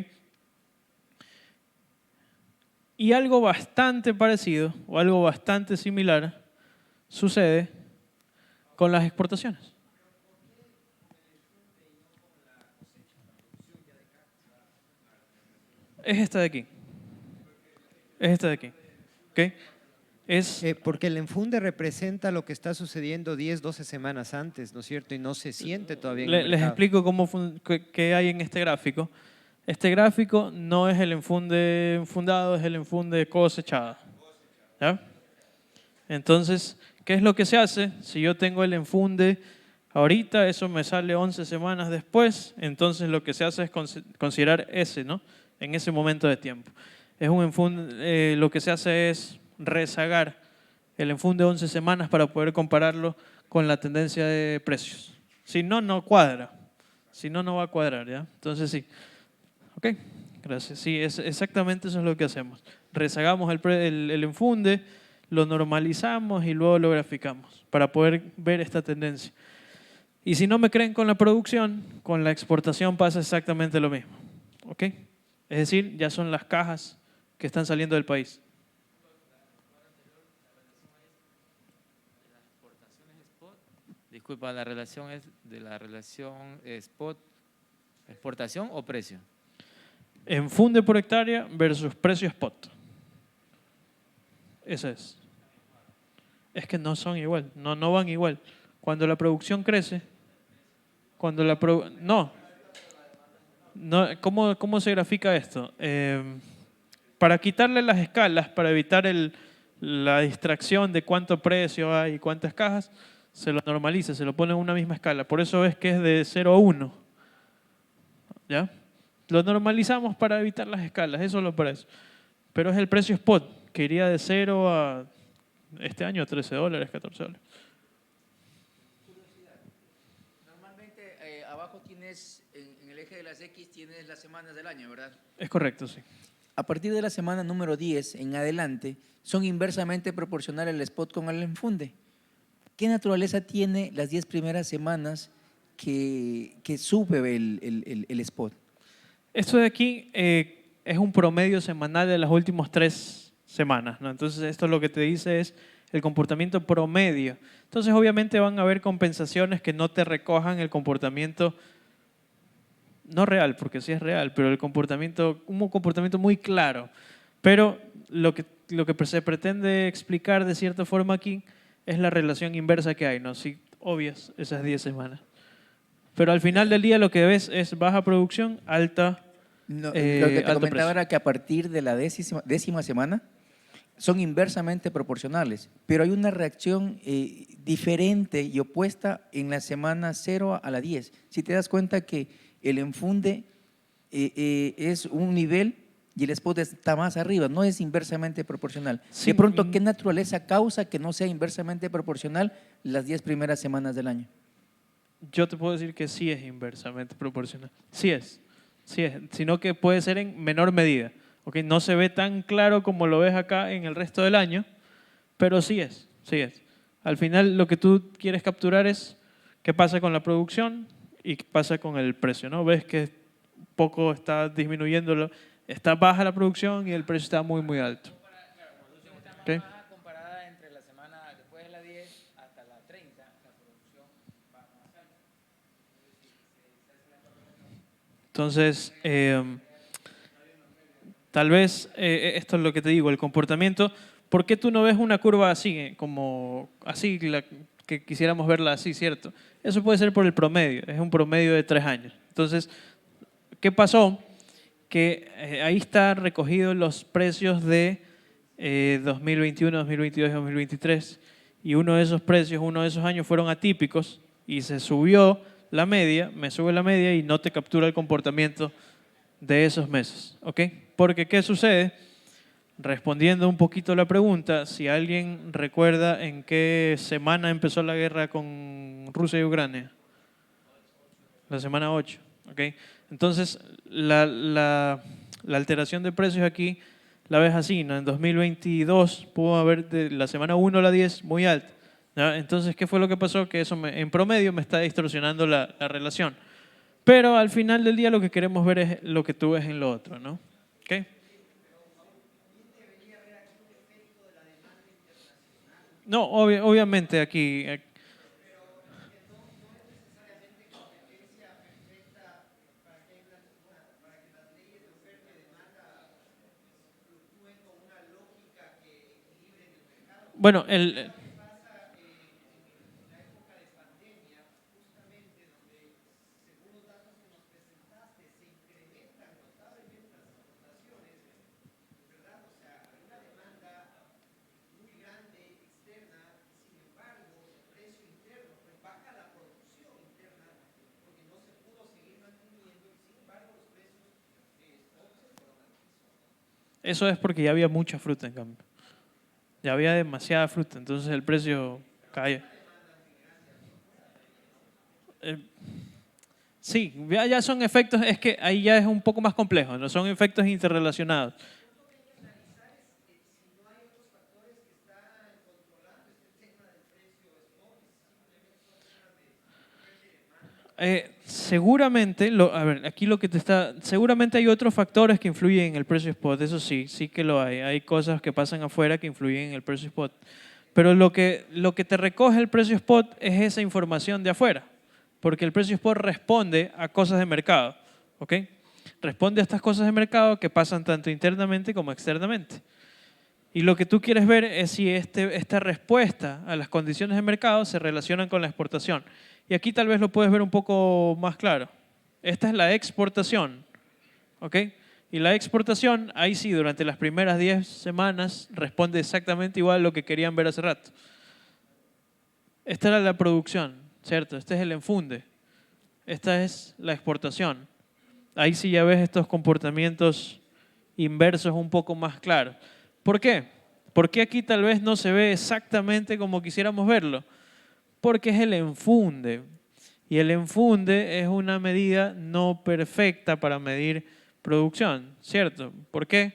Y algo bastante parecido o algo bastante similar sucede con las exportaciones. Es esta de aquí. Es esta de aquí. ¿Ok? Porque el enfunde representa lo que está sucediendo 10, 12 semanas antes, ¿no es cierto? Y no se siente todavía en el Les mercado. explico qué hay en este gráfico. Este gráfico no es el enfunde enfundado, es el enfunde cosechado. ¿Ya? Entonces, ¿qué es lo que se hace? Si yo tengo el enfunde ahorita, eso me sale 11 semanas después, entonces lo que se hace es considerar ese, ¿no? En ese momento de tiempo. Es un enfunde, lo que se hace es rezagar el enfunde 11 semanas para poder compararlo con la tendencia de precios. Si no, no cuadra. Si no, no va a cuadrar, ¿ya? Entonces sí. ¿Ok? Gracias. Sí, exactamente eso es lo que hacemos. Rezagamos el enfunde, lo normalizamos y luego lo graficamos para poder ver esta tendencia. Y si no me creen con la producción, con la exportación pasa exactamente lo mismo. ¿Ok? Es decir, ya son las cajas que están saliendo del país. Disculpa, la relación es de la relación spot ¿Exportación o precio? En funde por hectárea versus precio spot. Ese es. Es que no son igual, no van igual. Cuando la producción crece, cuando la no, ¿cómo se grafica esto? Para quitarle las escalas, para evitar la distracción de cuánto precio hay y cuántas cajas, se lo normaliza, se lo pone en una misma escala. Por eso es que es de 0 a 1. ¿Ya? Lo normalizamos para evitar las escalas, eso es lo para eso. Pero es el precio spot, que iría de 0 a este año $13, $14. Normalmente abajo tienes, en el eje de las X, tienes las semanas del año, ¿verdad? Es correcto, sí. A partir de la semana número 10 en adelante, son inversamente proporcionales el spot con el enfunde. ¿Qué naturaleza tiene las 10 primeras semanas que sube el spot? Esto de aquí es un promedio semanal de las últimas 3 semanas, ¿no? Entonces esto lo que te dice es el comportamiento promedio. Entonces obviamente van a haber compensaciones que no te recojan el comportamiento, no real, porque sí es real, pero un comportamiento muy claro. Pero lo que se pretende explicar de cierta forma aquí es la relación inversa que hay, ¿no? Sí, obvias esas 10 semanas. Pero al final del día lo que ves es baja producción, alta No, lo que te alto comentaba precio. era que a partir de la décima semana son inversamente proporcionales, pero hay una reacción diferente y opuesta en la semana 0 a la 10. Si te das cuenta que el enfunde es un nivel y el spot está más arriba, no es inversamente proporcional. Sí, De pronto, ¿qué naturaleza causa que no sea inversamente proporcional las 10 primeras semanas del año? Yo te puedo decir que sí es inversamente proporcional. Sí es, sino que puede ser en menor medida. ¿Okay? No se ve tan claro como lo ves acá en el resto del año, pero sí es. Al final lo que tú quieres capturar es qué pasa con la producción y qué pasa con el precio, ¿no? Ves que poco está disminuyendo, está baja la producción y el precio está muy, muy alto. ¿Okay? Comparada entre la semana después de la 10 hasta la 30, la producción va más alta. Entonces, tal vez esto es lo que te digo, el comportamiento. ¿Por qué tú no ves una curva así, como así, que quisiéramos verla así, cierto? Eso puede ser por el promedio, es un promedio de 3 años. Entonces, ¿qué pasó? Que ahí están recogidos los precios de 2021, 2022 y 2023. Y uno de esos precios, uno de esos años fueron atípicos y se subió la media, me sube la media y no te captura el comportamiento de esos meses. ¿Ok? Porque ¿qué sucede? Respondiendo un poquito a la pregunta, si alguien recuerda en qué semana empezó la guerra con Rusia y Ucrania. La semana 8. ¿Okay? Entonces, la alteración de precios aquí la ves así, ¿no? En 2022 pudo haber de la semana 1 a la 10 muy alta. ¿Ya? Entonces, ¿qué fue lo que pasó? Que eso en promedio me está distorsionando la relación. Pero al final del día lo que queremos ver es lo que tú ves en lo otro, ¿no? ¿Okay? No, obviamente aquí. Bueno, eso es porque ya había mucha fruta en cambio. Ya había demasiada fruta, entonces el precio cae. Sí, ya son efectos, es que ahí ya es un poco más complejo, no son efectos interrelacionados. Seguramente, a ver, aquí lo que seguramente hay otros factores que influyen en el precio spot, eso sí que lo hay. Hay cosas que pasan afuera que influyen en el precio spot. Pero lo que te recoge el precio spot es esa información de afuera, porque el precio spot responde a cosas de mercado. ¿ok? Responde a estas cosas de mercado que pasan tanto internamente como externamente. Y lo que tú quieres ver es si esta respuesta a las condiciones de mercado se relacionan con la exportación. Y aquí tal vez lo puedes ver un poco más claro. Esta es la exportación, ¿ok? Y la exportación, ahí sí, durante las primeras 10 semanas responde exactamente igual a lo que querían ver hace rato. Esta era la producción, ¿cierto? Este es el enfunde. Esta es la exportación. Ahí sí ya ves estos comportamientos inversos un poco más claros. ¿Por qué? Porque aquí tal vez no se ve exactamente como quisiéramos verlo. Porque es el enfunde. Y el enfunde es una medida no perfecta para medir producción, ¿cierto? ¿Por qué?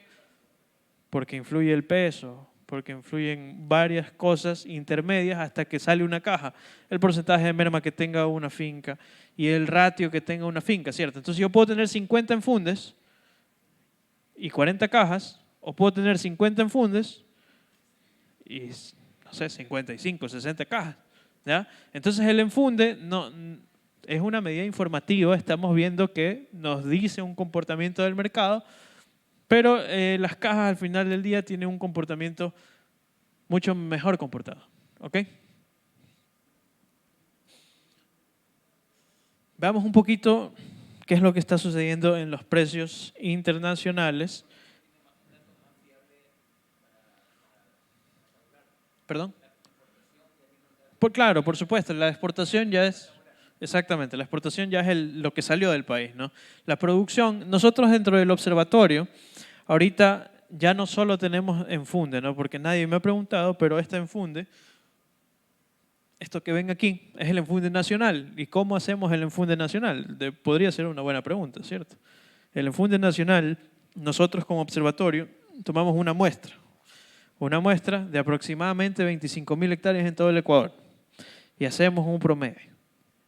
Porque influye el peso, porque influyen varias cosas intermedias hasta que sale una caja. El porcentaje de merma que tenga una finca y el ratio que tenga una finca, ¿cierto? Entonces yo puedo tener 50 enfundes y 40 cajas, o puedo tener 50 enfundes y, no sé, 55, 60 cajas, ¿ya? Entonces el enfunde no, es una medida informativa, estamos viendo que nos dice un comportamiento del mercado, pero las cajas al final del día tienen un comportamiento mucho mejor comportado, ¿ok? Veamos un poquito qué es lo que está sucediendo en los precios internacionales. ¿Perdón? Claro, por supuesto, la exportación ya es, exactamente, la exportación ya es lo que salió del país, ¿no? La producción, nosotros dentro del observatorio, ahorita ya no solo tenemos enfunde, ¿no? Porque nadie me ha preguntado, pero este enfunde, esto que ven aquí, es el enfunde nacional. ¿Y cómo hacemos el enfunde nacional? Podría ser una buena pregunta, ¿cierto? El enfunde nacional, nosotros como observatorio tomamos una muestra de aproximadamente 25.000 hectáreas en todo el Ecuador y hacemos un promedio.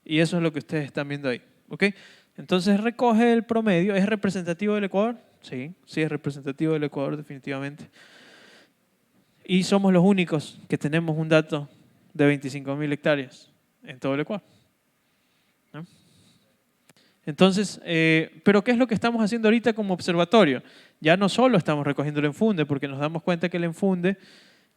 Y eso es lo que ustedes están viendo ahí, ¿ok? Entonces recoge el promedio. ¿Es representativo del Ecuador? Sí, sí es representativo del Ecuador definitivamente. Y somos los únicos que tenemos un dato de 25.000 hectáreas en todo el Ecuador, ¿no? Entonces, ¿pero qué es lo que estamos haciendo ahorita como observatorio? Ya no solo estamos recogiendo el enfunde, porque nos damos cuenta que el enfunde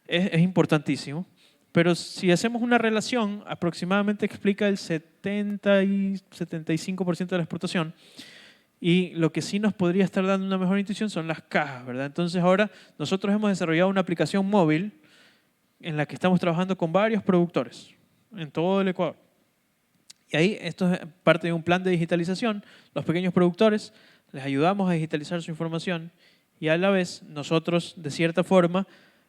es importantísimo, pero si hacemos una relación, aproximadamente explica el 70 y 75% de la exportación, y lo que sí nos podría estar dando una mejor intuición son las cajas, ¿verdad? Entonces ahora nosotros hemos desarrollado una aplicación móvil en la que estamos trabajando con varios productores en todo el Ecuador. Y ahí esto es parte de un plan de digitalización. Los pequeños productores les ayudamos a digitalizar su información y a la vez nosotros, de cierta forma,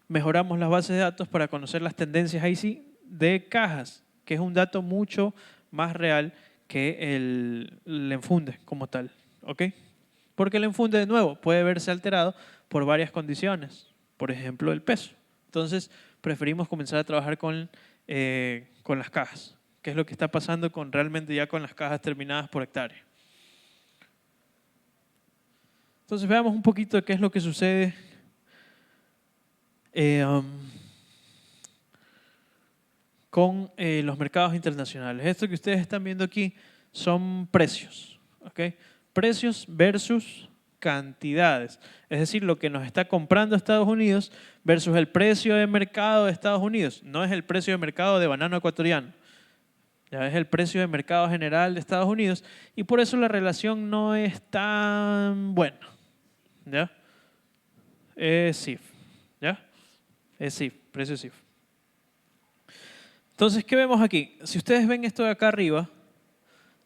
mejoramos las bases de datos para conocer las tendencias ahí sí de cajas, que es un dato mucho más real que el enfunde como tal, ¿ok? Porque el enfunde, de nuevo, puede verse alterado por varias condiciones, por ejemplo, el peso. Entonces, preferimos comenzar a trabajar con las cajas. ¿Qué es lo que está pasando realmente ya con las cajas terminadas por hectárea? Entonces veamos un poquito de qué es lo que sucede con los mercados internacionales. Esto que ustedes están viendo aquí son precios, ¿ok? Precios versus cantidades. Es decir, lo que nos está comprando Estados Unidos versus el precio de mercado de Estados Unidos. No es el precio de mercado de banano ecuatoriano. Ya es el precio de mercado general de Estados Unidos y por eso la relación no es tan buena. ¿Ya? Es CIF. ¿Ya? Es CIF, precio CIF. Entonces, ¿qué vemos aquí? Si ustedes ven esto de acá arriba,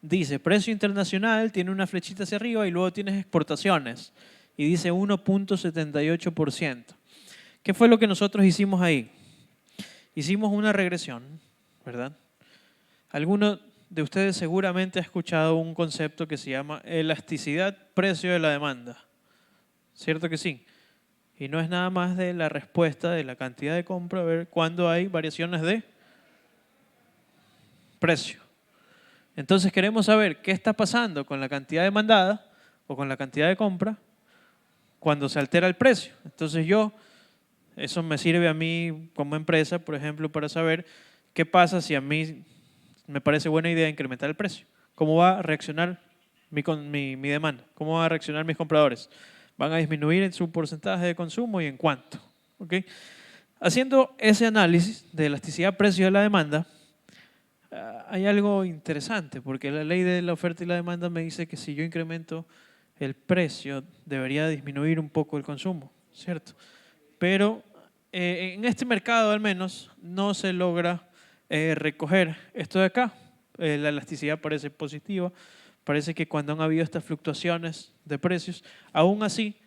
dice precio internacional, tiene una flechita hacia arriba y luego tienes exportaciones y dice 1.78%. ¿Qué fue lo que nosotros hicimos ahí? Hicimos una regresión, ¿verdad? Alguno de ustedes seguramente ha escuchado un concepto que se llama elasticidad precio de la demanda. ¿Cierto que sí? Y no es nada más de la respuesta de la cantidad de compra, a ver cuándo hay variaciones de precio. Entonces queremos saber qué está pasando con la cantidad demandada o con la cantidad de compra cuando se altera el precio. Entonces eso me sirve a mí como empresa, por ejemplo, para saber qué pasa si a mí me parece buena idea incrementar el precio. ¿Cómo va a reaccionar mi demanda? ¿Cómo van a reaccionar mis compradores? ¿Van a disminuir en su porcentaje de consumo y en cuánto? ¿Ok? Haciendo ese análisis de elasticidad precio de la demanda, hay algo interesante, porque la ley de la oferta y la demanda me dice que si yo incremento el precio, debería disminuir un poco el consumo, ¿cierto? Pero en este mercado al menos no se logra recoger esto de acá. La elasticidad parece positiva, parece que cuando han habido estas fluctuaciones de precios, aún así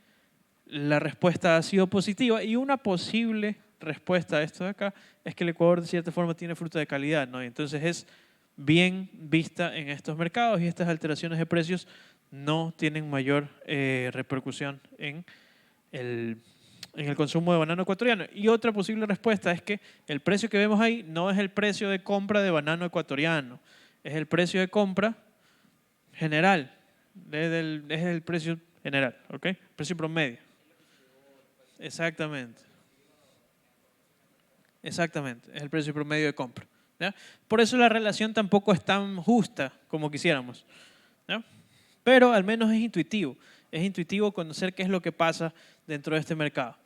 la respuesta ha sido positiva y una posible respuesta a esto de acá es que el Ecuador de cierta forma tiene fruta de calidad, ¿no? Y entonces es bien vista en estos mercados y estas alteraciones de precios no tienen mayor repercusión en el consumo de banano ecuatoriano. Y otra posible respuesta es que el precio que vemos ahí no es el precio de compra de banano ecuatoriano, es el precio de compra general, es el precio general, ¿ok? Precio promedio. Exactamente. Exactamente, es el precio promedio de compra, ¿ya? Por eso la relación tampoco es tan justa como quisiéramos, ¿ya? Pero al menos es intuitivo conocer qué es lo que pasa dentro de este mercado.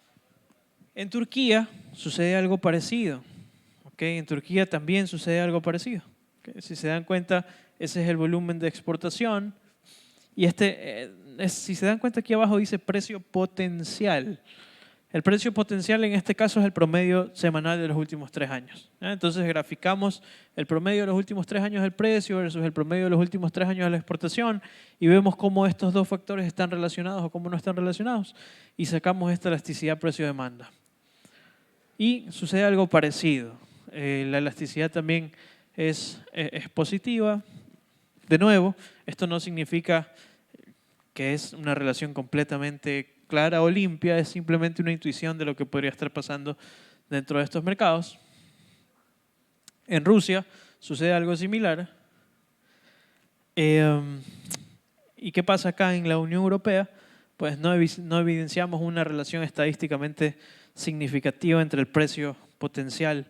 En Turquía sucede algo parecido, ¿ok? En Turquía también sucede algo parecido, ¿ok? Si se dan cuenta, ese es el volumen de exportación y si se dan cuenta aquí abajo dice precio potencial. El precio potencial en este caso es el promedio semanal de los últimos 3 años. Entonces graficamos el promedio de los últimos 3 años del precio versus el promedio de los últimos 3 años de la exportación y vemos cómo estos dos factores están relacionados o cómo no están relacionados y sacamos esta elasticidad precio-demanda. Y sucede algo parecido. La elasticidad también es positiva. De nuevo, esto no significa que es una relación completamente clara o limpia, es simplemente una intuición de lo que podría estar pasando dentro de estos mercados. En Rusia sucede algo similar. ¿Y qué pasa acá en la Unión Europea? Pues no evidenciamos una relación estadísticamente significativa entre el precio potencial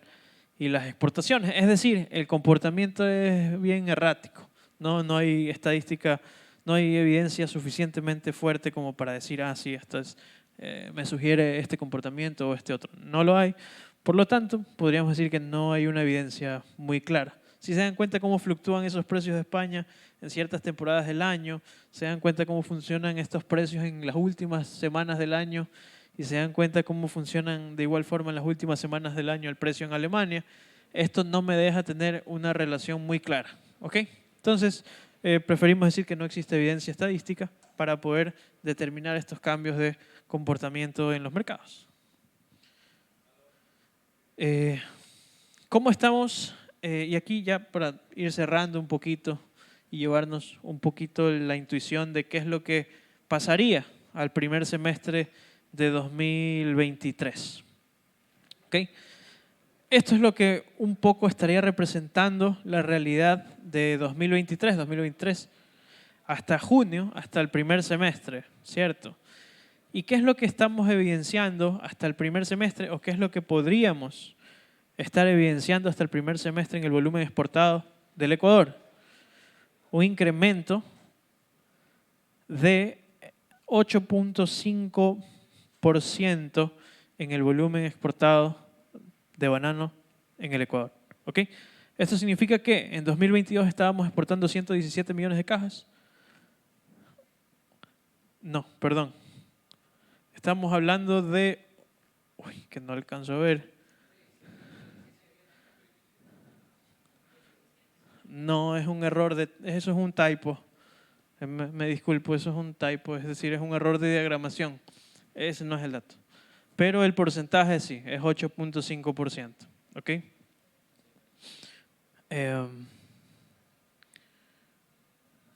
y las exportaciones. Es decir, el comportamiento es bien errático. No hay estadística. No hay evidencia suficientemente fuerte como para decir, sí, me sugiere este comportamiento o este otro. No lo hay. Por lo tanto, podríamos decir que no hay una evidencia muy clara. Si se dan cuenta cómo fluctúan esos precios de España en ciertas temporadas del año, se dan cuenta cómo funcionan estos precios en las últimas semanas del año y se dan cuenta cómo funcionan de igual forma en las últimas semanas del año el precio en Alemania, esto no me deja tener una relación muy clara. ¿Ok? Entonces, preferimos decir que no existe evidencia estadística para poder determinar estos cambios de comportamiento en los mercados. ¿Cómo estamos? Y aquí ya para ir cerrando un poquito y llevarnos un poquito la intuición de qué es lo que pasaría al primer semestre de 2023. ¿Okay? Esto es lo que un poco estaría representando la realidad de 2023 hasta junio, hasta el primer semestre, ¿cierto? ¿Y qué es lo que estamos evidenciando hasta el primer semestre o qué es lo que podríamos estar evidenciando hasta el primer semestre en el volumen exportado del Ecuador? Un incremento de 8.5% en el volumen exportado de banano en el Ecuador. ¿Ok? Esto significa que en 2022 estábamos exportando 117 millones de cajas. No, perdón. Estamos hablando de... Uy, que no alcanzo a ver. No, es un error eso es un typo. Me disculpo, eso es un typo, es decir, es un error de diagramación. Ese no es el dato. Pero el porcentaje sí, es 8.5%. ¿Ok?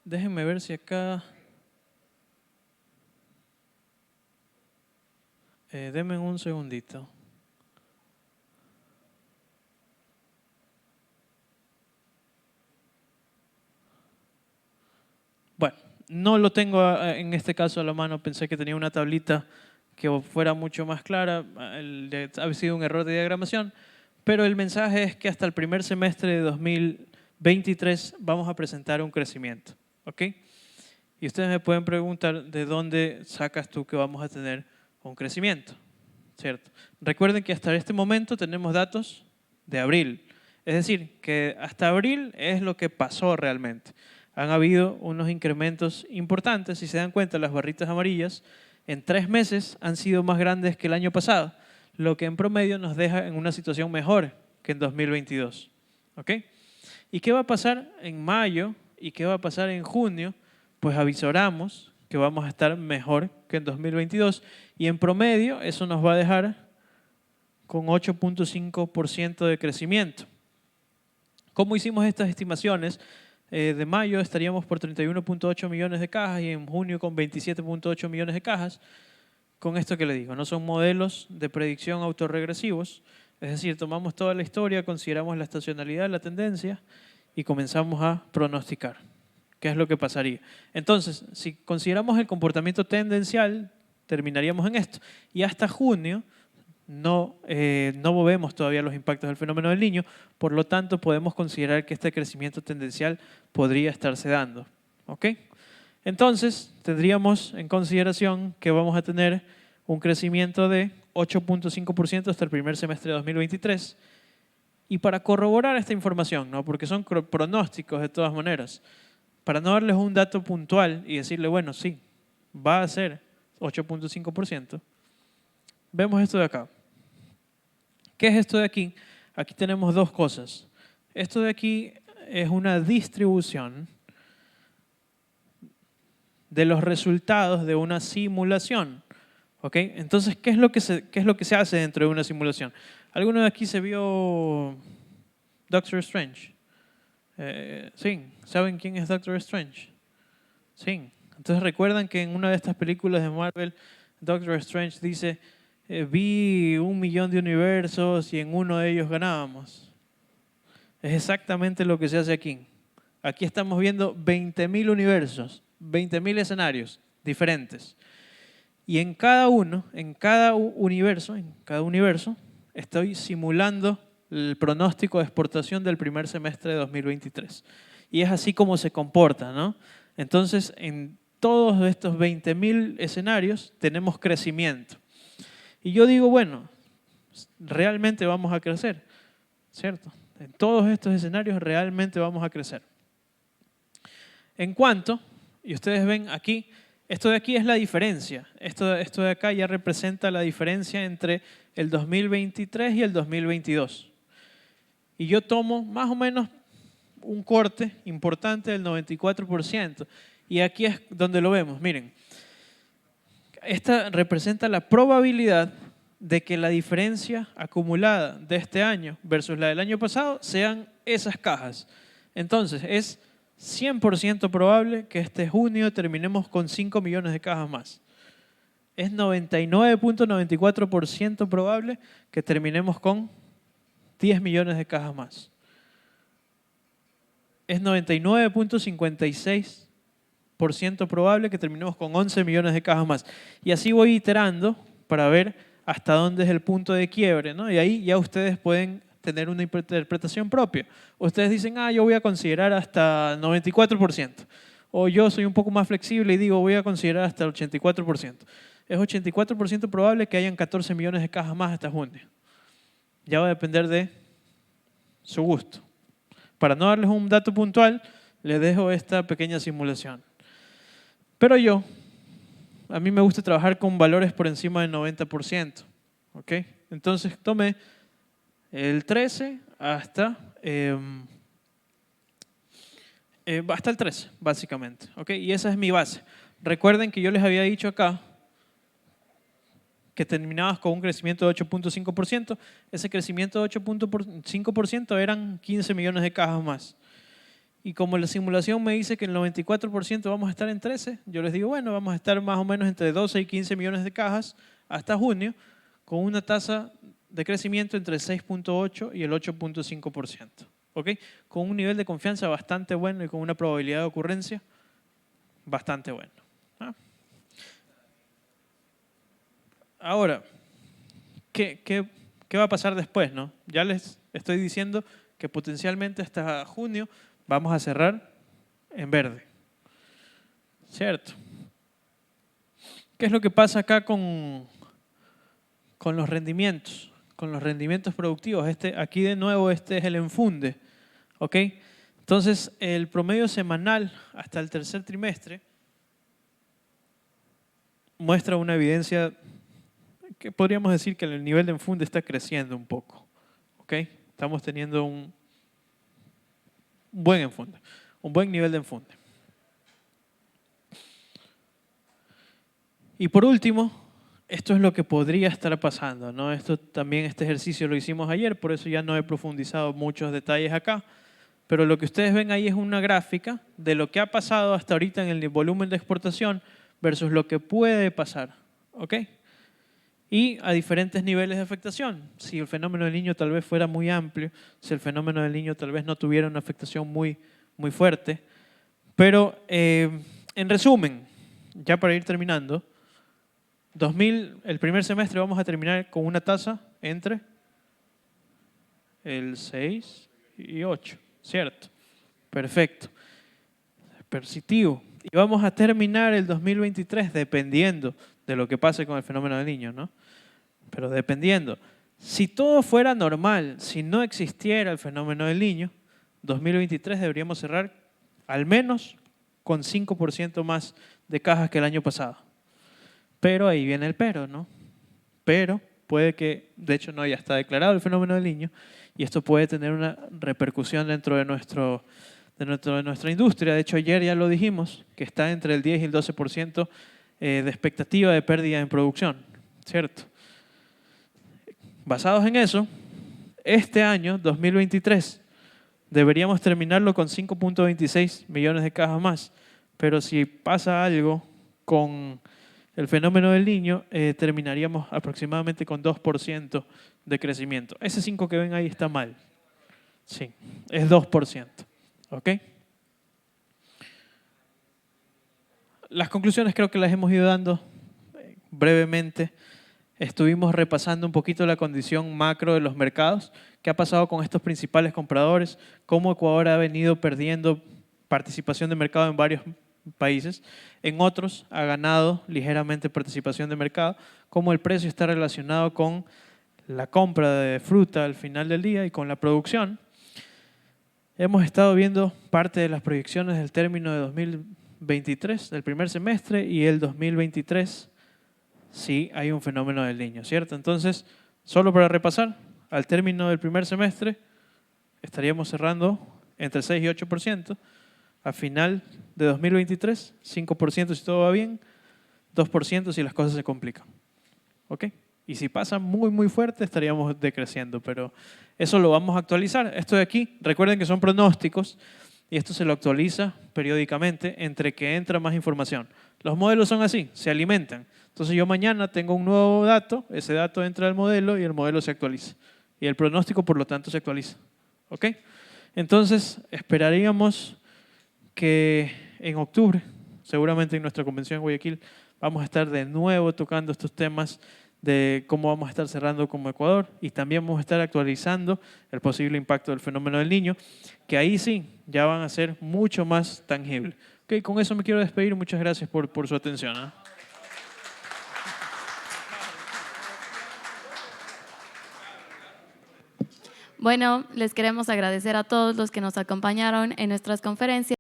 Déjenme ver si acá... denme un segundito. Bueno, no lo tengo en este caso a la mano, pensé que tenía una tablita que fuera mucho más clara, ha sido un error de diagramación, pero el mensaje es que hasta el primer semestre de 2023 vamos a presentar un crecimiento. ¿Ok? Y ustedes me pueden preguntar de dónde sacas tú que vamos a tener un crecimiento, ¿cierto? Recuerden que hasta este momento tenemos datos de abril. Es decir, que hasta abril es lo que pasó realmente. Han habido unos incrementos importantes. Si se dan cuenta, las barritas amarillas en 3 meses han sido más grandes que el año pasado, lo que en promedio nos deja en una situación mejor que en 2022. ¿Ok? ¿Y qué va a pasar en mayo y qué va a pasar en junio? Pues avisoramos que vamos a estar mejor que en 2022 y en promedio eso nos va a dejar con 8.5% de crecimiento. ¿Cómo hicimos estas estimaciones? De mayo estaríamos por 31.8 millones de cajas y en junio con 27.8 millones de cajas. Con esto que le digo, no son modelos de predicción autorregresivos, es decir, tomamos toda la historia, consideramos la estacionalidad, la tendencia y comenzamos a pronosticar qué es lo que pasaría. Entonces, si consideramos el comportamiento tendencial, terminaríamos en esto. Y hasta junio no vemos todavía los impactos del fenómeno del Niño, por lo tanto podemos considerar que este crecimiento tendencial podría estarse dando. ¿Ok? Entonces tendríamos en consideración que vamos a tener un crecimiento de 8.5% hasta el primer semestre de 2023. Y para corroborar esta información, ¿no? Porque son pronósticos de todas maneras, para no darles un dato puntual y decirle, bueno, sí, va a ser 8.5%, vemos esto de acá. ¿Qué es esto de aquí? Aquí tenemos dos cosas. Esto de aquí es una distribución de los resultados de una simulación. ¿Ok? Entonces, ¿qué es lo que se hace dentro de una simulación? ¿Alguno de aquí se vio Doctor Strange? Sí, ¿saben quién es Doctor Strange? Sí. Entonces, ¿recuerdan que en una de estas películas de Marvel, Doctor Strange dice, vi 1 millón de universos y en uno de ellos ganábamos? Es exactamente lo que se hace aquí. Aquí estamos viendo 20.000 universos, 20.000 escenarios diferentes. Y en cada universo, estoy simulando el pronóstico de exportación del primer semestre de 2023. Y es así como se comporta, ¿no? Entonces, en todos estos 20.000 escenarios tenemos crecimiento. Y yo digo, bueno, realmente vamos a crecer, ¿cierto? En todos estos escenarios realmente vamos a crecer. En cuanto, y ustedes ven aquí, esto de aquí es la diferencia. Esto de acá ya representa la diferencia entre el 2023 y el 2022. Y yo tomo más o menos un corte importante del 94%. Y aquí es donde lo vemos. Miren, esta representa la probabilidad de que la diferencia acumulada de este año versus la del año pasado sean esas cajas. Entonces, es 100% probable que este junio terminemos con 5 millones de cajas más. Es 99.94% probable que terminemos con 10 millones de cajas más. Es 99.56% probable que terminemos con 11 millones de cajas más. Y así voy iterando para ver hasta dónde es el punto de quiebre, ¿no? Y ahí ya ustedes pueden tener una interpretación propia. Ustedes dicen, yo voy a considerar hasta 94%. O yo soy un poco más flexible y digo, voy a considerar hasta el 84%. Es 84% probable que hayan 14 millones de cajas más hasta junio. Ya va a depender de su gusto. Para no darles un dato puntual, les dejo esta pequeña simulación. Pero a mí me gusta trabajar con valores por encima del 90%. ¿Ok? Entonces tomé el 13 hasta el 13, básicamente. ¿Ok? Y esa es mi base. Recuerden que yo les había dicho acá que terminabas con un crecimiento de 8.5%. Ese crecimiento de 8.5% eran 15 millones de cajas más. Y como la simulación me dice que el 94% vamos a estar en 13, yo les digo, bueno, vamos a estar más o menos entre 12 y 15 millones de cajas hasta junio, con una tasa de crecimiento entre el 6.8 y el 8.5%. ¿Ok? Con un nivel de confianza bastante bueno y con una probabilidad de ocurrencia bastante bueno. Ahora, ¿qué va a pasar después, no? Ya les estoy diciendo que potencialmente hasta junio vamos a cerrar en verde. ¿cierto? ¿Qué es lo que pasa acá con los rendimientos? Con los rendimientos productivos. Aquí de nuevo este es el enfunde, ¿ok? Entonces el promedio semanal hasta el tercer trimestre muestra una evidencia que podríamos decir que el nivel de enfunde está creciendo un poco, ¿ok? Estamos teniendo un buen enfunde, un buen nivel de enfunde. Y por último, esto es lo que podría estar pasando, ¿no? Este ejercicio lo hicimos ayer, por eso ya no he profundizado muchos detalles acá, pero lo que ustedes ven ahí es una gráfica de lo que ha pasado hasta ahorita en el volumen de exportación versus lo que puede pasar, ¿ok? Y a diferentes niveles de afectación. Si el fenómeno del Niño tal vez fuera muy amplio, si el fenómeno del Niño tal vez no tuviera una afectación muy fuerte. Pero en resumen, ya para ir terminando, el primer semestre vamos a terminar con una tasa entre el 6 y 8, ¿cierto? Perfecto. Positivo. Y vamos a terminar el 2023 dependiendo de lo que pase con el fenómeno del Niño, ¿no? Pero dependiendo. Si todo fuera normal, si no existiera el fenómeno del Niño, 2023 deberíamos cerrar al menos con 5% más de cajas que el año pasado. Pero ahí viene el pero, ¿no? Pero puede que, de hecho no, ya está declarado el fenómeno del Niño y esto puede tener una repercusión dentro de nuestra industria. De hecho, ayer ya lo dijimos, que está entre el 10 y el 12% de expectativa de pérdida en producción, ¿cierto? Basados en eso, este año, 2023, deberíamos terminarlo con 5.26 millones de cajas más, pero si pasa algo con el fenómeno del Niño, terminaríamos aproximadamente con 2% de crecimiento. Ese 5 que ven ahí está mal. Sí, es 2%. ¿Ok? Las conclusiones creo que las hemos ido dando brevemente. Estuvimos repasando un poquito la condición macro de los mercados, qué ha pasado con estos principales compradores, cómo Ecuador ha venido perdiendo participación de mercado en varios países, en otros ha ganado ligeramente participación de mercado, cómo el precio está relacionado con la compra de fruta al final del día y con la producción. Hemos estado viendo parte de las proyecciones del término de 2023, del primer semestre, y el 2023 sí hay un fenómeno del Niño, ¿cierto? Entonces, solo para repasar, al término del primer semestre estaríamos cerrando entre 6 y 8%, a final de 2023, 5% si todo va bien, 2% si las cosas se complican. ¿Ok? Y si pasa muy fuerte estaríamos decreciendo, pero eso lo vamos a actualizar. Esto de aquí, recuerden que son pronósticos y esto se lo actualiza periódicamente entre que entra más información. Los modelos son así, se alimentan. Entonces yo mañana tengo un nuevo dato, ese dato entra al modelo y el modelo se actualiza. Y el pronóstico, por lo tanto, se actualiza. ¿Ok? Entonces esperaríamos que en octubre, seguramente en nuestra convención en Guayaquil, vamos a estar de nuevo tocando estos temas de cómo vamos a estar cerrando como Ecuador y también vamos a estar actualizando el posible impacto del fenómeno del Niño, que ahí sí ya van a ser mucho más tangibles. Okay, con eso me quiero despedir. Muchas gracias por su atención. Bueno, les queremos agradecer a todos los que nos acompañaron en nuestras conferencias.